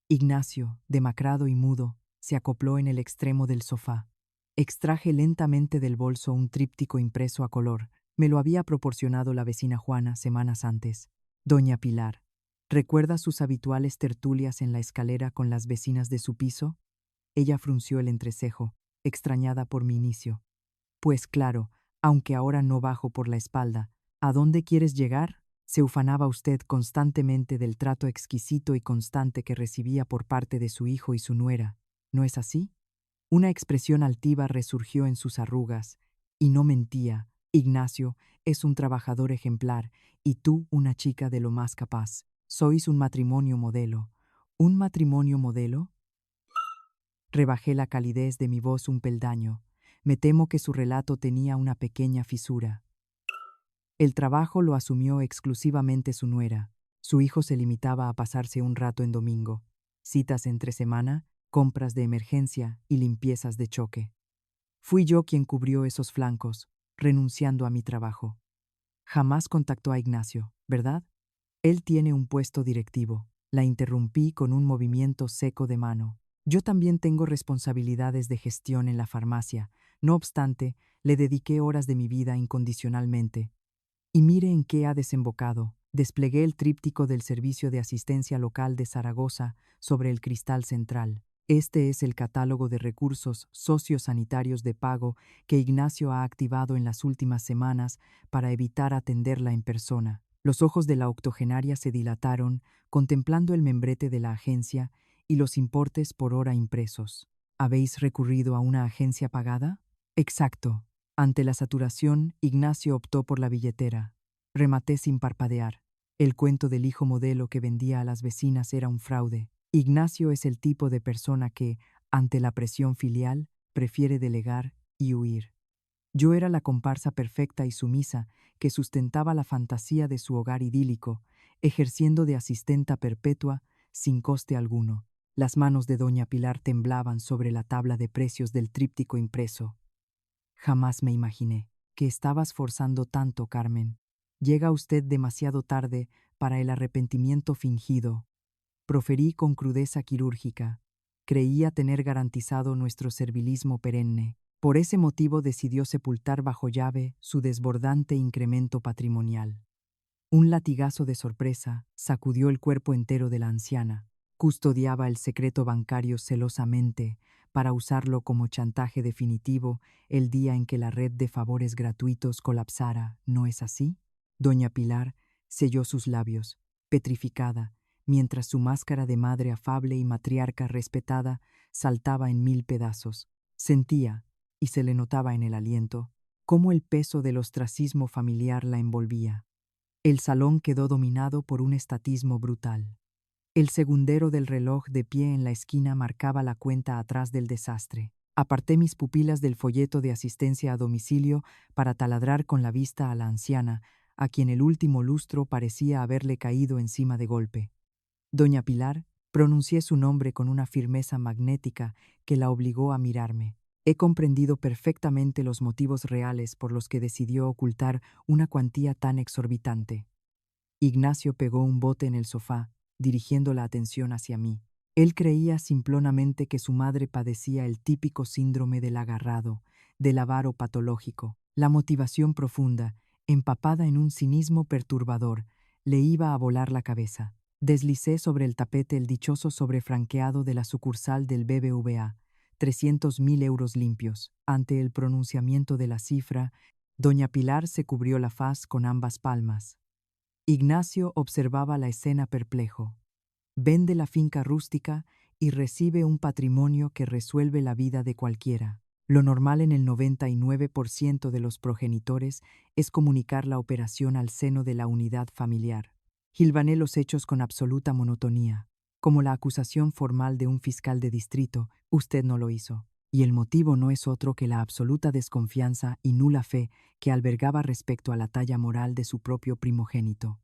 Ignacio, demacrado y mudo, se acopló en el extremo del sofá. Extraje lentamente del bolso un tríptico impreso a color. Me lo había proporcionado la vecina Juana semanas antes. Doña Pilar, ¿recuerda sus habituales tertulias en la escalera con las vecinas de su piso? Ella frunció el entrecejo, extrañada por mi inicio. Pues claro, aunque ahora no bajo por la espalda. ¿A dónde quieres llegar? Se ufanaba usted constantemente del trato exquisito y constante que recibía por parte de su hijo y su nuera. ¿No es así? Una expresión altiva resurgió en sus arrugas, y no mentía. Ignacio es un trabajador ejemplar, y tú una chica de lo más capaz. Sois un matrimonio modelo. ¿Un matrimonio modelo? Rebajé la calidez de mi voz un peldaño. Me temo que su relato tenía una pequeña fisura. El trabajo lo asumió exclusivamente su nuera. Su hijo se limitaba a pasarse un rato en domingo. Citas entre semana, compras de emergencia y limpiezas de choque. Fui yo quien cubrió esos flancos, renunciando a mi trabajo. Jamás contactó a Ignacio, ¿verdad? Él tiene un puesto directivo. La interrumpí con un movimiento seco de mano. Yo también tengo responsabilidades de gestión en la farmacia. No obstante, le dediqué horas de mi vida incondicionalmente. Y mire en qué ha desembocado. Desplegué el tríptico del Servicio de Asistencia Local de Zaragoza sobre el cristal central. Este es el catálogo de recursos sociosanitarios de pago que Ignacio ha activado en las últimas semanas para evitar atenderla en persona. Los ojos de la octogenaria se dilataron, contemplando el membrete de la agencia y los importes por hora impresos. ¿Habéis recurrido a una agencia pagada? Exacto. Ante la saturación, Ignacio optó por la billetera. Rematé sin parpadear. El cuento del hijo modelo que vendía a las vecinas era un fraude. Ignacio es el tipo de persona que, ante la presión filial, prefiere delegar y huir. Yo era la comparsa perfecta y sumisa que sustentaba la fantasía de su hogar idílico, ejerciendo de asistenta perpetua sin coste alguno. Las manos de doña Pilar temblaban sobre la tabla de precios del tríptico impreso. Jamás me imaginé que estabas forzando tanto, Carmen. Llega usted demasiado tarde para el arrepentimiento fingido. Proferí con crudeza quirúrgica. Creía tener garantizado nuestro servilismo perenne. Por ese motivo decidió sepultar bajo llave su desbordante incremento patrimonial. Un latigazo de sorpresa sacudió el cuerpo entero de la anciana. Custodiaba el secreto bancario celosamente para usarlo como chantaje definitivo el día en que la red de favores gratuitos colapsara, ¿no es así? Doña Pilar selló sus labios, petrificada, mientras su máscara de madre afable y matriarca respetada saltaba en mil pedazos. Sentía, y se le notaba en el aliento, cómo el peso del ostracismo familiar la envolvía. El salón quedó dominado por un estatismo brutal. El segundero del reloj de pie en la esquina marcaba la cuenta atrás del desastre. Aparté mis pupilas del folleto de asistencia a domicilio para taladrar con la vista a la anciana, a quien el último lustro parecía haberle caído encima de golpe. Doña Pilar, pronuncié su nombre con una firmeza magnética que la obligó a mirarme. He comprendido perfectamente los motivos reales por los que decidió ocultar una cuantía tan exorbitante. Ignacio pegó un bote en el sofá, dirigiendo la atención hacia mí. Él creía simplonamente que su madre padecía el típico síndrome del agarrado, del avaro patológico. La motivación profunda, empapada en un cinismo perturbador, le iba a volar la cabeza. Deslicé sobre el tapete el dichoso sobrefranqueado de la sucursal del BBVA, 300.000 euros limpios. Ante el pronunciamiento de la cifra, doña Pilar se cubrió la faz con ambas palmas. Ignacio observaba la escena perplejo. Vende la finca rústica y recibe un patrimonio que resuelve la vida de cualquiera. Lo normal en el 99% de los progenitores es comunicar la operación al seno de la unidad familiar. Hilvané los hechos con absoluta monotonía. Como la acusación formal de un fiscal de distrito, usted no lo hizo. Y el motivo no es otro que la absoluta desconfianza y nula fe que albergaba respecto a la talla moral de su propio primogénito.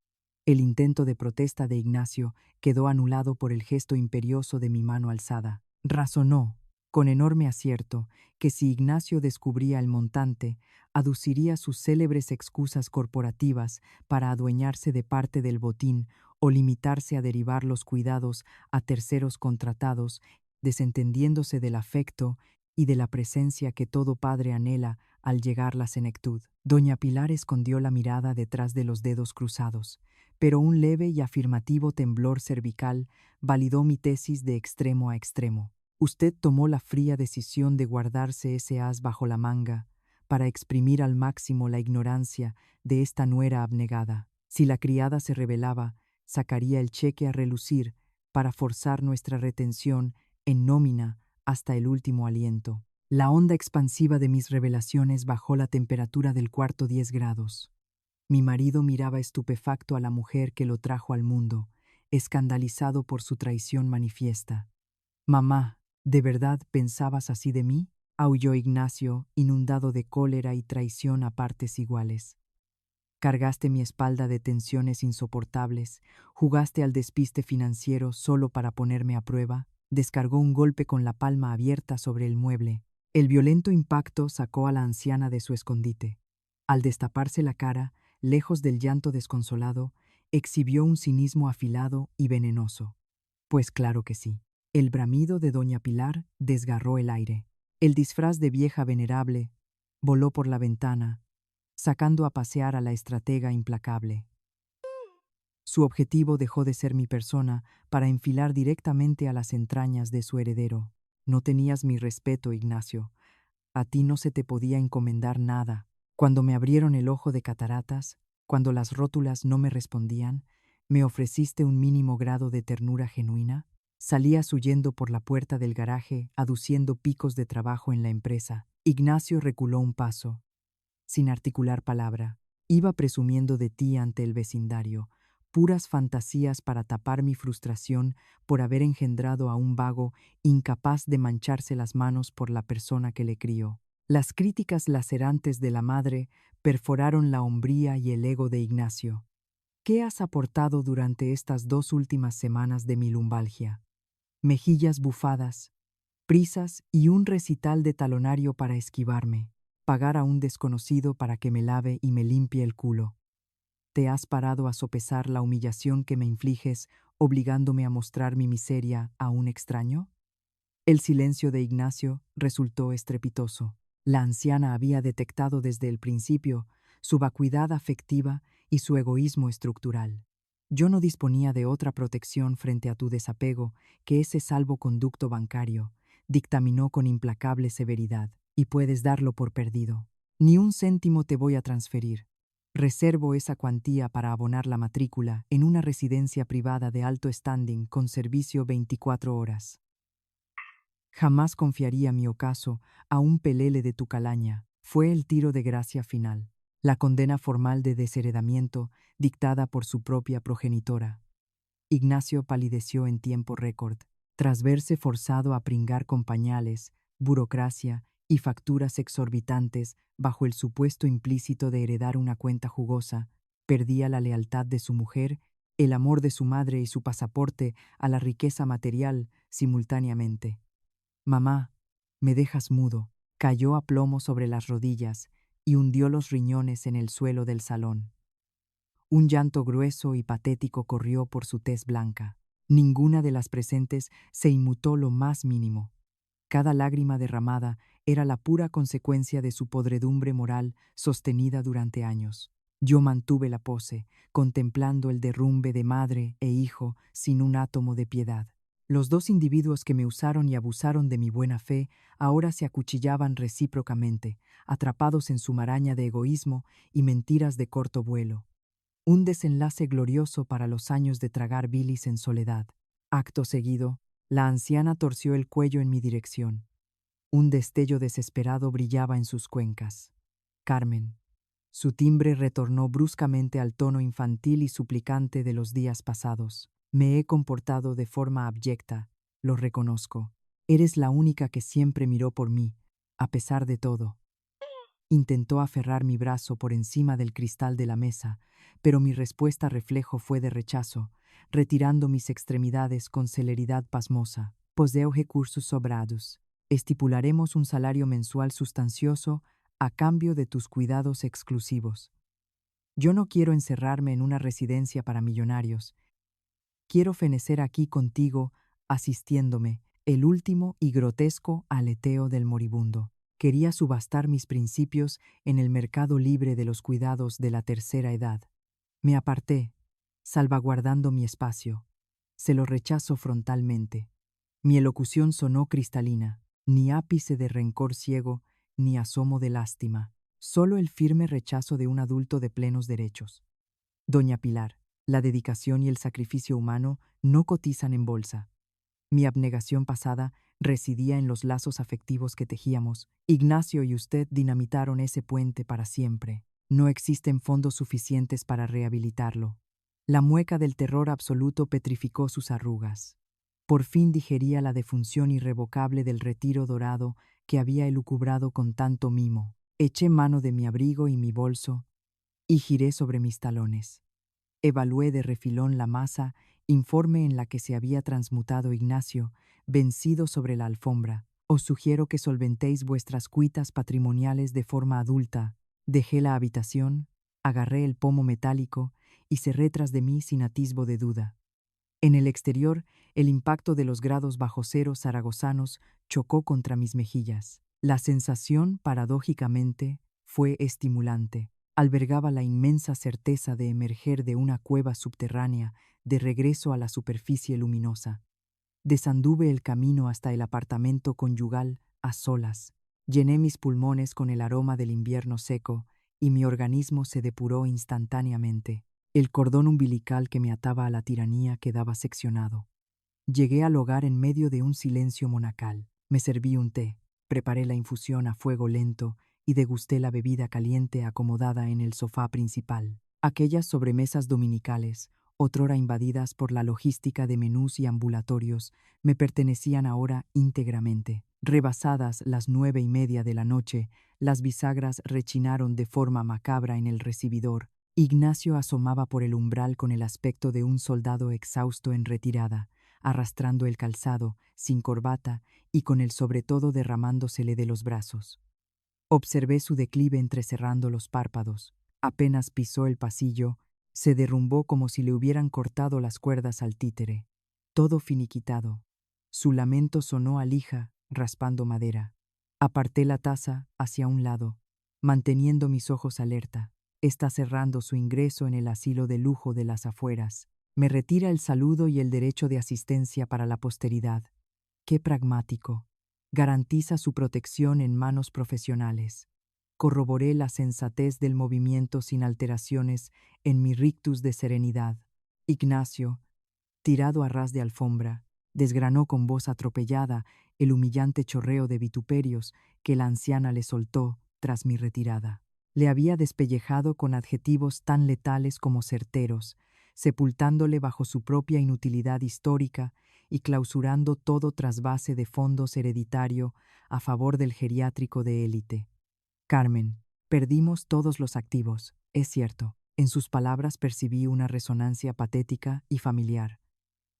El intento de protesta de Ignacio quedó anulado por el gesto imperioso de mi mano alzada. Razonó, con enorme acierto, que si Ignacio descubría el montante, aduciría sus célebres excusas corporativas para adueñarse de parte del botín o limitarse a derivar los cuidados a terceros contratados, desentendiéndose del afecto y de la presencia que todo padre anhela al llegar la senectud. Doña Pilar escondió la mirada detrás de los dedos cruzados, pero un leve y afirmativo temblor cervical validó mi tesis de extremo a extremo. Usted tomó la fría decisión de guardarse ese as bajo la manga para exprimir al máximo la ignorancia de esta nuera abnegada. Si la criada se rebelaba, sacaría el cheque a relucir para forzar nuestra retención en nómina hasta el último aliento. La onda expansiva de mis revelaciones bajó la temperatura del cuarto 10 grados. Mi marido miraba estupefacto a la mujer que lo trajo al mundo, escandalizado por su traición manifiesta. «Mamá, ¿de verdad pensabas así de mí?», aulló Ignacio, inundado de cólera y traición a partes iguales. Cargaste mi espalda de tensiones insoportables, jugaste al despiste financiero solo para ponerme a prueba, descargó un golpe con la palma abierta sobre el mueble. El violento impacto sacó a la anciana de su escondite. Al destaparse la cara, lejos del llanto desconsolado, exhibió un cinismo afilado y venenoso. Pues claro que sí. El bramido de doña Pilar desgarró el aire. El disfraz de vieja venerable voló por la ventana, sacando a pasear a la estratega implacable. Su objetivo dejó de ser mi persona para enfilar directamente a las entrañas de su heredero. No tenías mi respeto, Ignacio. A ti no se te podía encomendar nada. Cuando me abrieron el ojo de cataratas, cuando las rótulas no me respondían, me ofreciste un mínimo grado de ternura genuina. Salías huyendo por la puerta del garaje, aduciendo picos de trabajo en la empresa. Ignacio reculó un paso, sin articular palabra. Iba presumiendo de ti ante el vecindario, puras fantasías para tapar mi frustración por haber engendrado a un vago incapaz de mancharse las manos por la persona que le crió. Las críticas lacerantes de la madre perforaron la hombría y el ego de Ignacio. ¿Qué has aportado durante estas 2 últimas semanas de mi lumbalgia? Mejillas bufadas, prisas y un recital de talonario para esquivarme, pagar a un desconocido para que me lave y me limpie el culo. ¿Te has parado a sopesar la humillación que me infliges obligándome a mostrar mi miseria a un extraño? El silencio de Ignacio resultó estrepitoso. La anciana había detectado desde el principio su vacuidad afectiva y su egoísmo estructural. Yo no disponía de otra protección frente a tu desapego que ese salvoconducto bancario, dictaminó con implacable severidad, y puedes darlo por perdido. Ni un céntimo te voy a transferir. Reservo esa cuantía para abonar la matrícula en una residencia privada de alto standing con servicio 24 horas. Jamás confiaría mi ocaso a un pelele de tu calaña. Fue el tiro de gracia final, la condena formal de desheredamiento dictada por su propia progenitora. Ignacio palideció en tiempo récord, tras verse forzado a pringar con pañales, burocracia y facturas exorbitantes bajo el supuesto implícito de heredar una cuenta jugosa. Perdía la lealtad de su mujer, el amor de su madre y su pasaporte a la riqueza material simultáneamente. Mamá, me dejas mudo. Cayó a plomo sobre las rodillas y hundió los riñones en el suelo del salón. Un llanto grueso y patético corrió por su tez blanca. Ninguna de las presentes se inmutó lo más mínimo. Cada lágrima derramada era la pura consecuencia de su podredumbre moral sostenida durante años. Yo mantuve la pose, contemplando el derrumbe de madre e hijo sin un átomo de piedad. Los 2 individuos que me usaron y abusaron de mi buena fe ahora se acuchillaban recíprocamente, atrapados en su maraña de egoísmo y mentiras de corto vuelo. Un desenlace glorioso para los años de tragar bilis en soledad. Acto seguido, la anciana torció el cuello en mi dirección. Un destello desesperado brillaba en sus cuencas. Carmen. Su timbre retornó bruscamente al tono infantil y suplicante de los días pasados. Me he comportado de forma abyecta, lo reconozco. Eres la única que siempre miró por mí, a pesar de todo. Intentó aferrar mi brazo por encima del cristal de la mesa, pero mi respuesta reflejo fue de rechazo, retirando mis extremidades con celeridad pasmosa. Poseo recursos sobrados. Estipularemos un salario mensual sustancioso a cambio de tus cuidados exclusivos. Yo no quiero encerrarme en una residencia para millonarios. Quiero fenecer aquí contigo, asistiéndome, el último y grotesco aleteo del moribundo. Quería subastar mis principios en el mercado libre de los cuidados de la tercera edad. Me aparté, salvaguardando mi espacio. Se lo rechazo frontalmente. Mi elocución sonó cristalina, ni ápice de rencor ciego, ni asomo de lástima, solo el firme rechazo de un adulto de plenos derechos. Doña Pilar, la dedicación y el sacrificio humano no cotizan en bolsa. Mi abnegación pasada residía en los lazos afectivos que tejíamos. Ignacio y usted dinamitaron ese puente para siempre. No existen fondos suficientes para rehabilitarlo. La mueca del terror absoluto petrificó sus arrugas. Por fin digería la defunción irrevocable del retiro dorado que había elucubrado con tanto mimo. Eché mano de mi abrigo y mi bolso y giré sobre mis talones. Evalué de refilón la masa informe en la que se había transmutado Ignacio, vencido sobre la alfombra. Os sugiero que solventéis vuestras cuitas patrimoniales de forma adulta. Dejé la habitación, agarré el pomo metálico y cerré tras de mí sin atisbo de duda. En el exterior, el impacto de los grados bajo cero zaragozanos chocó contra mis mejillas. La sensación, paradójicamente, fue estimulante. Albergaba la inmensa certeza de emerger de una cueva subterránea de regreso a la superficie luminosa. Desanduve el camino hasta el apartamento conyugal a solas. Llené mis pulmones con el aroma del invierno seco y mi organismo se depuró instantáneamente. El cordón umbilical que me ataba a la tiranía quedaba seccionado. Llegué al hogar en medio de un silencio monacal. Me serví un té, preparé la infusión a fuego lento y degusté la bebida caliente acomodada en el sofá principal. Aquellas sobremesas dominicales, otrora invadidas por la logística de menús y ambulatorios, me pertenecían ahora íntegramente. Rebasadas las 9:30 de la noche, las bisagras rechinaron de forma macabra en el recibidor. Ignacio asomaba por el umbral con el aspecto de un soldado exhausto en retirada, arrastrando el calzado, sin corbata y con el sobretodo derramándosele de los brazos. Observé su declive entrecerrando los párpados. Apenas pisó el pasillo, se derrumbó como si le hubieran cortado las cuerdas al títere. Todo finiquitado. Su lamento sonó a lija, raspando madera. Aparté la taza hacia un lado, manteniendo mis ojos alerta. Está cerrando su ingreso en el asilo de lujo de las afueras. Me retira el saludo y el derecho de asistencia para la posteridad. Qué pragmático. Garantiza su protección en manos profesionales. Corroboré la sensatez del movimiento sin alteraciones en mi rictus de serenidad. Ignacio, tirado a ras de alfombra, desgranó con voz atropellada el humillante chorreo de vituperios que la anciana le soltó tras mi retirada. Le había despellejado con adjetivos tan letales como certeros, sepultándole bajo su propia inutilidad histórica y clausurando todo trasvase de fondos hereditario a favor del geriátrico de élite. Carmen, perdimos todos los activos, es cierto. En sus palabras percibí una resonancia patética y familiar.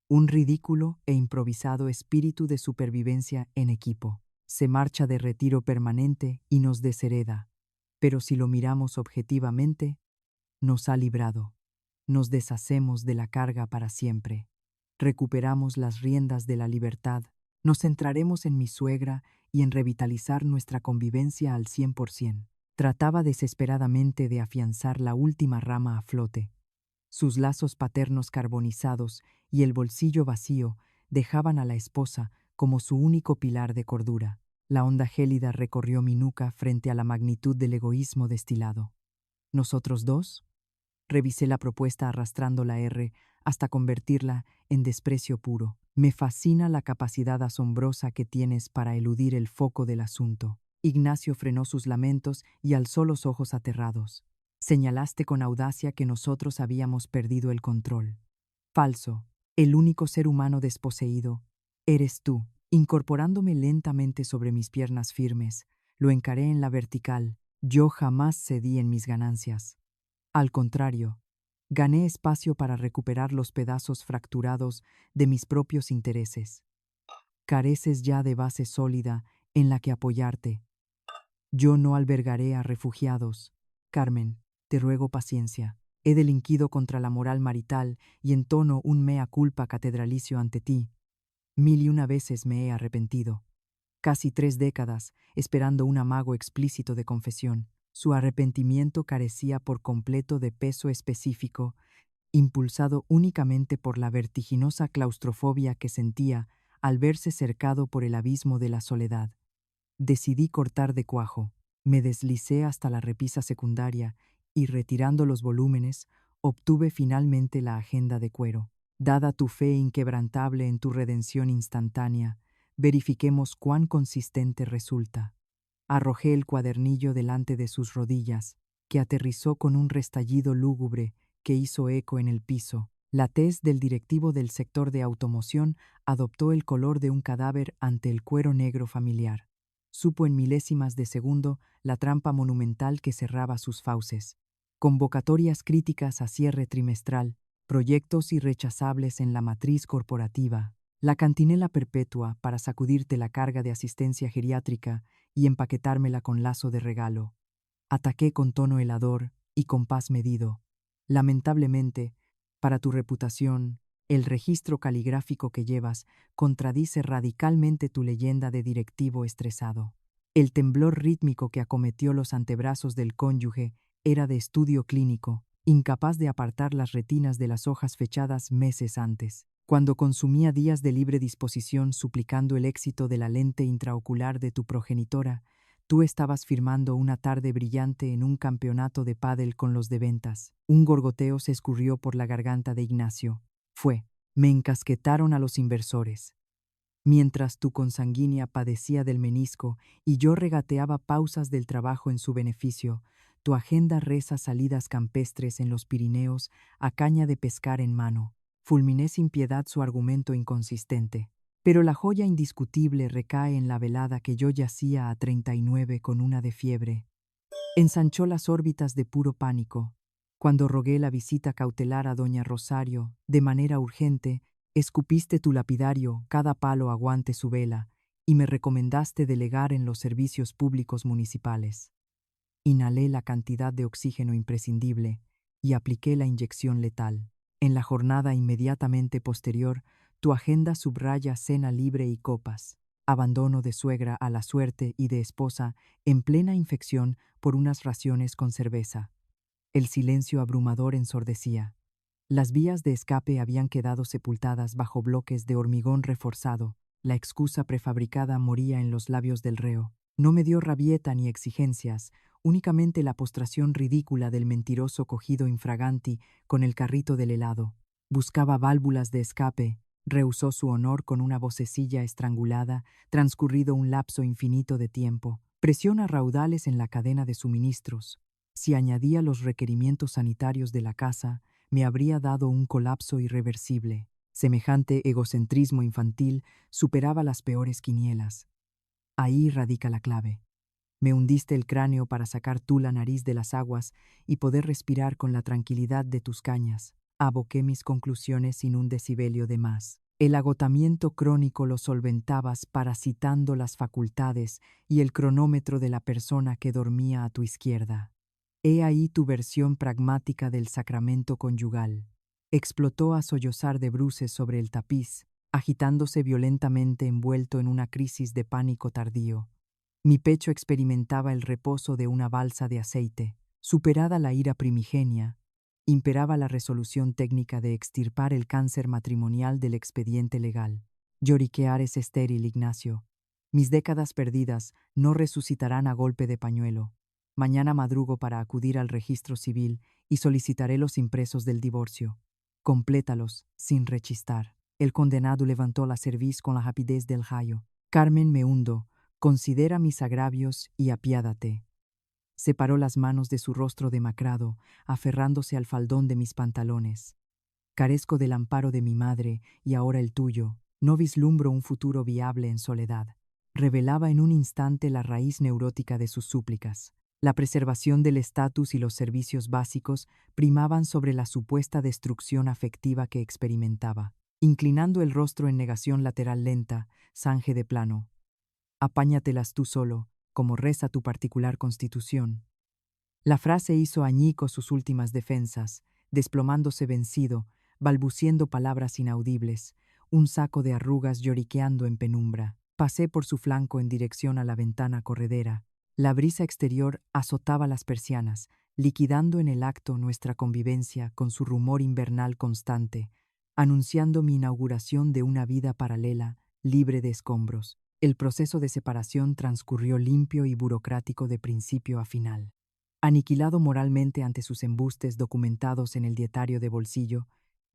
Un ridículo e improvisado espíritu de supervivencia en equipo. Se marcha de retiro permanente y nos deshereda. Pero si lo miramos objetivamente, nos ha librado. Nos deshacemos de la carga para siempre. Recuperamos las riendas de la libertad. Nos centraremos en mi suegra y en revitalizar nuestra convivencia al 100%. Trataba desesperadamente de afianzar la última rama a flote. Sus lazos paternos carbonizados y el bolsillo vacío dejaban a la esposa como su único pilar de cordura. La onda gélida recorrió mi nuca frente a la magnitud del egoísmo destilado. ¿Nosotros dos? Revisé la propuesta arrastrando la R hasta convertirla en desprecio puro. Me fascina la capacidad asombrosa que tienes para eludir el foco del asunto. Ignacio frenó sus lamentos y alzó los ojos aterrados. Señalaste con audacia que nosotros habíamos perdido el control. Falso. El único ser humano desposeído eres tú. Incorporándome lentamente sobre mis piernas firmes, lo encaré en la vertical. Yo jamás cedí en mis ganancias. Al contrario, gané espacio para recuperar los pedazos fracturados de mis propios intereses. Careces ya de base sólida en la que apoyarte. Yo no albergaré a refugiados. Carmen, te ruego paciencia. He delinquido contra la moral marital y entono un mea culpa catedralicio ante ti. 1001 veces me he arrepentido. Casi 3 décadas esperando un amago explícito de confesión. Su arrepentimiento carecía por completo de peso específico, impulsado únicamente por la vertiginosa claustrofobia que sentía al verse cercado por el abismo de la soledad. Decidí cortar de cuajo. Me deslicé hasta la repisa secundaria y, retirando los volúmenes, obtuve finalmente la agenda de cuero. Dada tu fe inquebrantable en tu redención instantánea, verifiquemos cuán consistente resulta. Arrojé el cuadernillo delante de sus rodillas, que aterrizó con un restallido lúgubre que hizo eco en el piso. La tez del directivo del sector de automoción adoptó el color de un cadáver ante el cuero negro familiar. Supo en milésimas de segundo la trampa monumental que cerraba sus fauces. Convocatorias críticas a cierre trimestral, proyectos irrechazables en la matriz corporativa, la cantinela perpetua para sacudirte la carga de asistencia geriátrica y empaquetármela con lazo de regalo. Ataqué con tono helador y compás medido. Lamentablemente, para tu reputación, El registro caligráfico que llevas contradice radicalmente tu leyenda de directivo estresado. El temblor rítmico que acometió los antebrazos del cónyuge era de estudio clínico, incapaz de apartar las retinas de las hojas fechadas meses antes. Cuando consumía días de libre disposición suplicando el éxito de la lente intraocular de tu progenitora, tú estabas firmando una tarde brillante en un campeonato de pádel con los de ventas. Un gorgoteo se escurrió por la garganta de Ignacio. Me encasquetaron a los inversores. Mientras tu consanguínea padecía del menisco y yo regateaba pausas del trabajo en su beneficio, tu agenda reza salidas campestres en los Pirineos a caña de pescar en mano. Fulminé sin piedad su argumento inconsistente. Pero la joya indiscutible recae en la velada que yo yacía a 39 con una de fiebre. Ensanchó las órbitas de puro pánico. Cuando rogué la visita cautelar a doña Rosario, de manera urgente, escupiste tu lapidario, cada palo aguante su vela, y me recomendaste delegar en los servicios públicos municipales. Inhalé la cantidad de oxígeno imprescindible y apliqué la inyección letal. En la jornada inmediatamente posterior, tu agenda subraya cena libre y copas, abandono de suegra a la suerte y de esposa en plena infección por unas raciones con cerveza. El silencio abrumador ensordecía. Las vías de escape habían quedado sepultadas bajo bloques de hormigón reforzado. La excusa prefabricada moría en los labios del reo. No me dio rabieta ni exigencias, únicamente la postración ridícula del mentiroso cogido infraganti con el carrito del helado. Buscaba válvulas de escape, rehusó su honor con una vocecilla estrangulada, transcurrido un lapso infinito de tiempo. Presiona raudales en la cadena de suministros. Si añadía los requerimientos sanitarios de la casa, me habría dado un colapso irreversible. Semejante egocentrismo infantil superaba las peores quinielas. Ahí radica la clave. Me hundiste el cráneo para sacar tú la nariz de las aguas y poder respirar con la tranquilidad de tus cañas. Aboqué mis conclusiones sin un decibelio de más. El agotamiento crónico lo solventabas parasitando las facultades y el cronómetro de la persona que dormía a tu izquierda. He ahí tu versión pragmática del sacramento conyugal. Explotó a sollozar de bruces sobre el tapiz, agitándose violentamente envuelto en una crisis de pánico tardío. Mi pecho experimentaba el reposo de una balsa de aceite. Superada la ira primigenia, imperaba la resolución técnica de extirpar el cáncer matrimonial del expediente legal. Lloriquear es estéril, Ignacio. Mis décadas perdidas no resucitarán a golpe de pañuelo. Mañana madrugo para acudir al registro civil y solicitaré los impresos del divorcio. Complétalos, sin rechistar. El condenado levantó la cerviz con la rapidez del rayo. Carmen, me hundo. Considera mis agravios y apiádate. Separó las manos de su rostro demacrado, aferrándose al faldón de mis pantalones. Carezco del amparo de mi madre y ahora el tuyo. No vislumbro un futuro viable en soledad. Revelaba en un instante la raíz neurótica de sus súplicas. La preservación del estatus y los servicios básicos primaban sobre la supuesta destrucción afectiva que experimentaba. Inclinando el rostro en negación lateral lenta, zanje de plano. Apáñatelas tú solo, como reza tu particular constitución. La frase hizo añicos sus últimas defensas, desplomándose vencido, balbuciendo palabras inaudibles, un saco de arrugas lloriqueando en penumbra. Pasé por su flanco en dirección a la ventana corredera. La brisa exterior azotaba las persianas, liquidando en el acto nuestra convivencia con su rumor invernal constante, anunciando mi inauguración de una vida paralela, libre de escombros. El proceso de separación transcurrió limpio y burocrático de principio a final. Aniquilado moralmente ante sus embustes documentados en el dietario de bolsillo,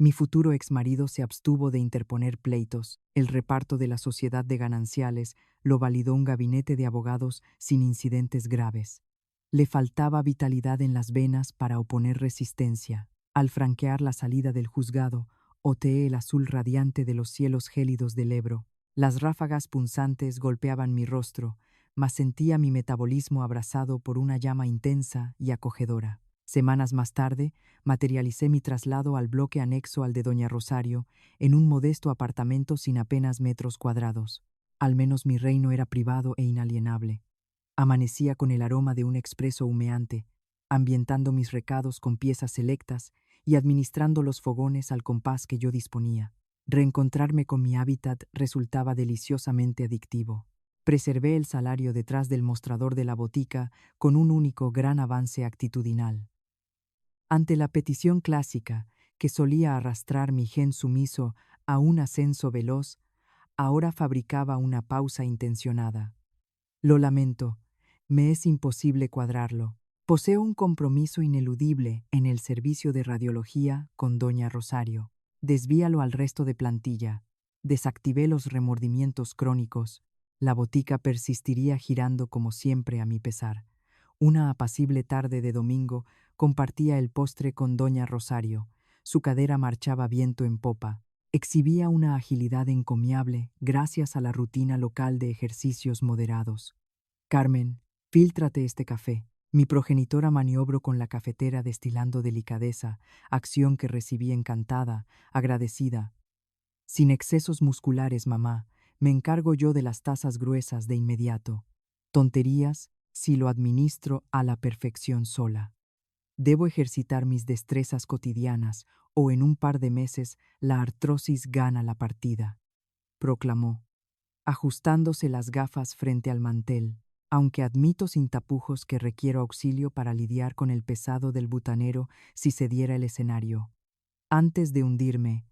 mi futuro exmarido se abstuvo de interponer pleitos. El reparto de la sociedad de gananciales lo validó un gabinete de abogados sin incidentes graves. Le faltaba vitalidad en las venas para oponer resistencia. Al franquear la salida del juzgado, oteé el azul radiante de los cielos gélidos del Ebro. Las ráfagas punzantes golpeaban mi rostro, mas sentía mi metabolismo abrasado por una llama intensa y acogedora. Semanas más tarde, materialicé mi traslado al bloque anexo al de doña Rosario, en un modesto apartamento sin apenas metros cuadrados. Al menos mi reino era privado e inalienable. Amanecía con el aroma de un expreso humeante, ambientando mis recados con piezas selectas y administrando los fogones al compás que yo disponía. Reencontrarme con mi hábitat resultaba deliciosamente adictivo. Preservé el salario detrás del mostrador de la botica con un único gran avance actitudinal. Ante la petición clásica, que solía arrastrar mi gen sumiso a un ascenso veloz, ahora fabricaba una pausa intencionada. Lo lamento, me es imposible cuadrarlo. Poseo un compromiso ineludible en el servicio de radiología con doña Rosario. Desvíalo al resto de plantilla. Desactivé los remordimientos crónicos. La botica persistiría girando como siempre a mi pesar. Una apacible tarde de domingo compartía el postre con doña Rosario. Su cadera marchaba viento en popa. Exhibía una agilidad encomiable gracias a la rutina local de ejercicios moderados. Carmen, fíltrate este café. Mi progenitora maniobró con la cafetera destilando delicadeza, acción que recibí encantada, agradecida. Sin excesos musculares, mamá, me encargo yo de las tazas gruesas de inmediato. Tonterías si lo administro a la perfección sola. Debo ejercitar mis destrezas cotidianas o en un par de meses la artrosis gana la partida, proclamó, ajustándose las gafas frente al mantel. Aunque admito sin tapujos que requiero auxilio para lidiar con el pesado del butanero si se diera el escenario. Antes de hundirme,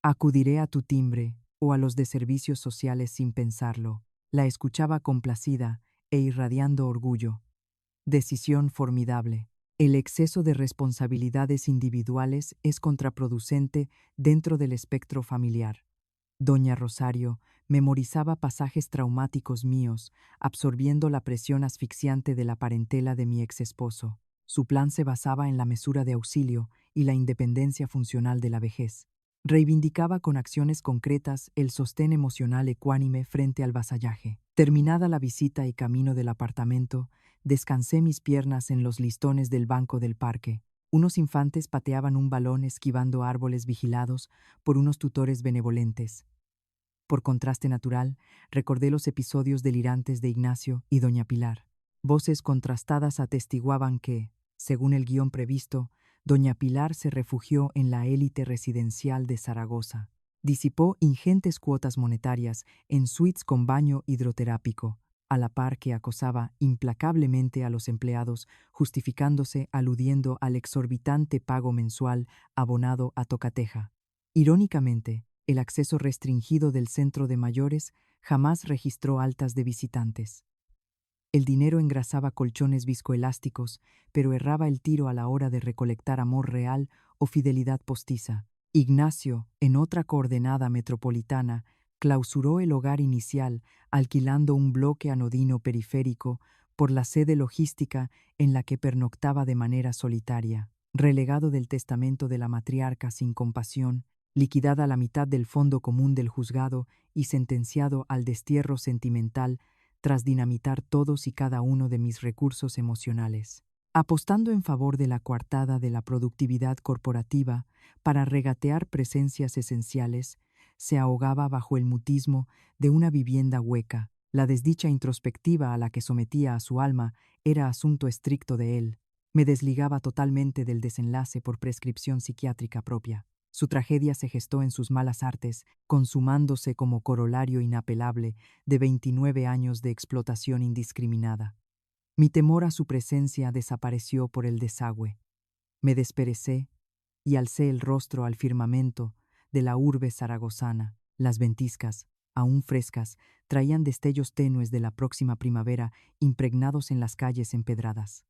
acudiré a tu timbre o a los de servicios sociales sin pensarlo. La escuchaba complacida e irradiando orgullo. Decisión formidable. El exceso de responsabilidades individuales es contraproducente dentro del espectro familiar. Doña Rosario memorizaba pasajes traumáticos míos, absorbiendo la presión asfixiante de la parentela de mi exesposo. Su plan se basaba en la mesura de auxilio y la independencia funcional de la vejez. Reivindicaba con acciones concretas el sostén emocional ecuánime frente al vasallaje. Terminada la visita y camino del apartamento, descansé mis piernas en los listones del banco del parque. Unos infantes pateaban un balón esquivando árboles vigilados por unos tutores benevolentes. Por contraste natural, recordé los episodios delirantes de Ignacio y doña Pilar. Voces contrastadas atestiguaban que, según el guión previsto, doña Pilar se refugió en la élite residencial de Zaragoza. Disipó ingentes cuotas monetarias en suites con baño hidroterápico, a la par que acosaba implacablemente a los empleados, justificándose aludiendo al exorbitante pago mensual abonado a tocateja. Irónicamente, el acceso restringido del centro de mayores jamás registró altas de visitantes. El dinero engrasaba colchones viscoelásticos, pero erraba el tiro a la hora de recolectar amor real o fidelidad postiza. Ignacio, en otra coordenada metropolitana, clausuró el hogar inicial alquilando un bloque anodino periférico por la sede logística en la que pernoctaba de manera solitaria. Relegado del testamento de la matriarca sin compasión, liquidada la mitad del fondo común del juzgado y sentenciado al destierro sentimental tras dinamitar todos y cada uno de mis recursos emocionales. Apostando en favor de la coartada de la productividad corporativa para regatear presencias esenciales, se ahogaba bajo el mutismo de una vivienda hueca. La desdicha introspectiva a la que sometía a su alma era asunto estricto de él. Me desligaba totalmente del desenlace por prescripción psiquiátrica propia. Su tragedia se gestó en sus malas artes, consumándose como corolario inapelable de 29 años de explotación indiscriminada. Mi temor a su presencia desapareció por el desagüe. Me desperecé y alcé el rostro al firmamento de la urbe zaragozana. Las ventiscas, aún frescas, traían destellos tenues de la próxima primavera impregnados en las calles empedradas.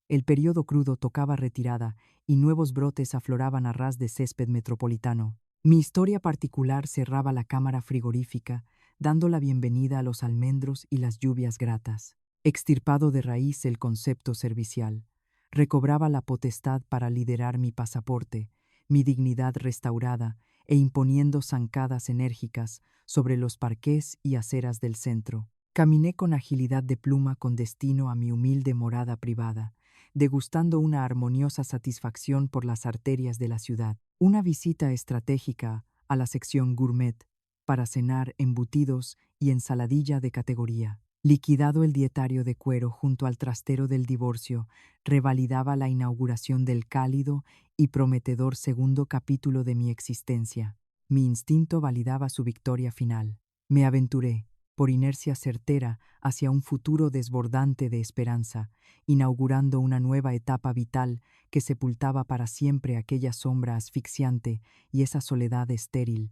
El periodo crudo tocaba retirada y nuevos brotes afloraban a ras de césped metropolitano. Mi historia particular cerraba la cámara frigorífica, dando la bienvenida a los almendros y las lluvias gratas. Extirpado de raíz el concepto servicial, recobraba la potestad para liderar mi pasaporte, mi dignidad restaurada e imponiendo zancadas enérgicas sobre los parqués y aceras del centro. Caminé con agilidad de pluma con destino a mi humilde morada privada, degustando una armoniosa satisfacción por las arterias de la ciudad. Una visita estratégica a la sección gourmet para cenar embutidos y ensaladilla de categoría. Liquidado el dietario de cuero junto al trastero del divorcio, revalidaba la inauguración del cálido y prometedor segundo capítulo de mi existencia. Mi instinto validaba su victoria final. Me aventuré, por inercia certera, hacia un futuro desbordante de esperanza, inaugurando una nueva etapa vital que sepultaba para siempre aquella sombra asfixiante y esa soledad estéril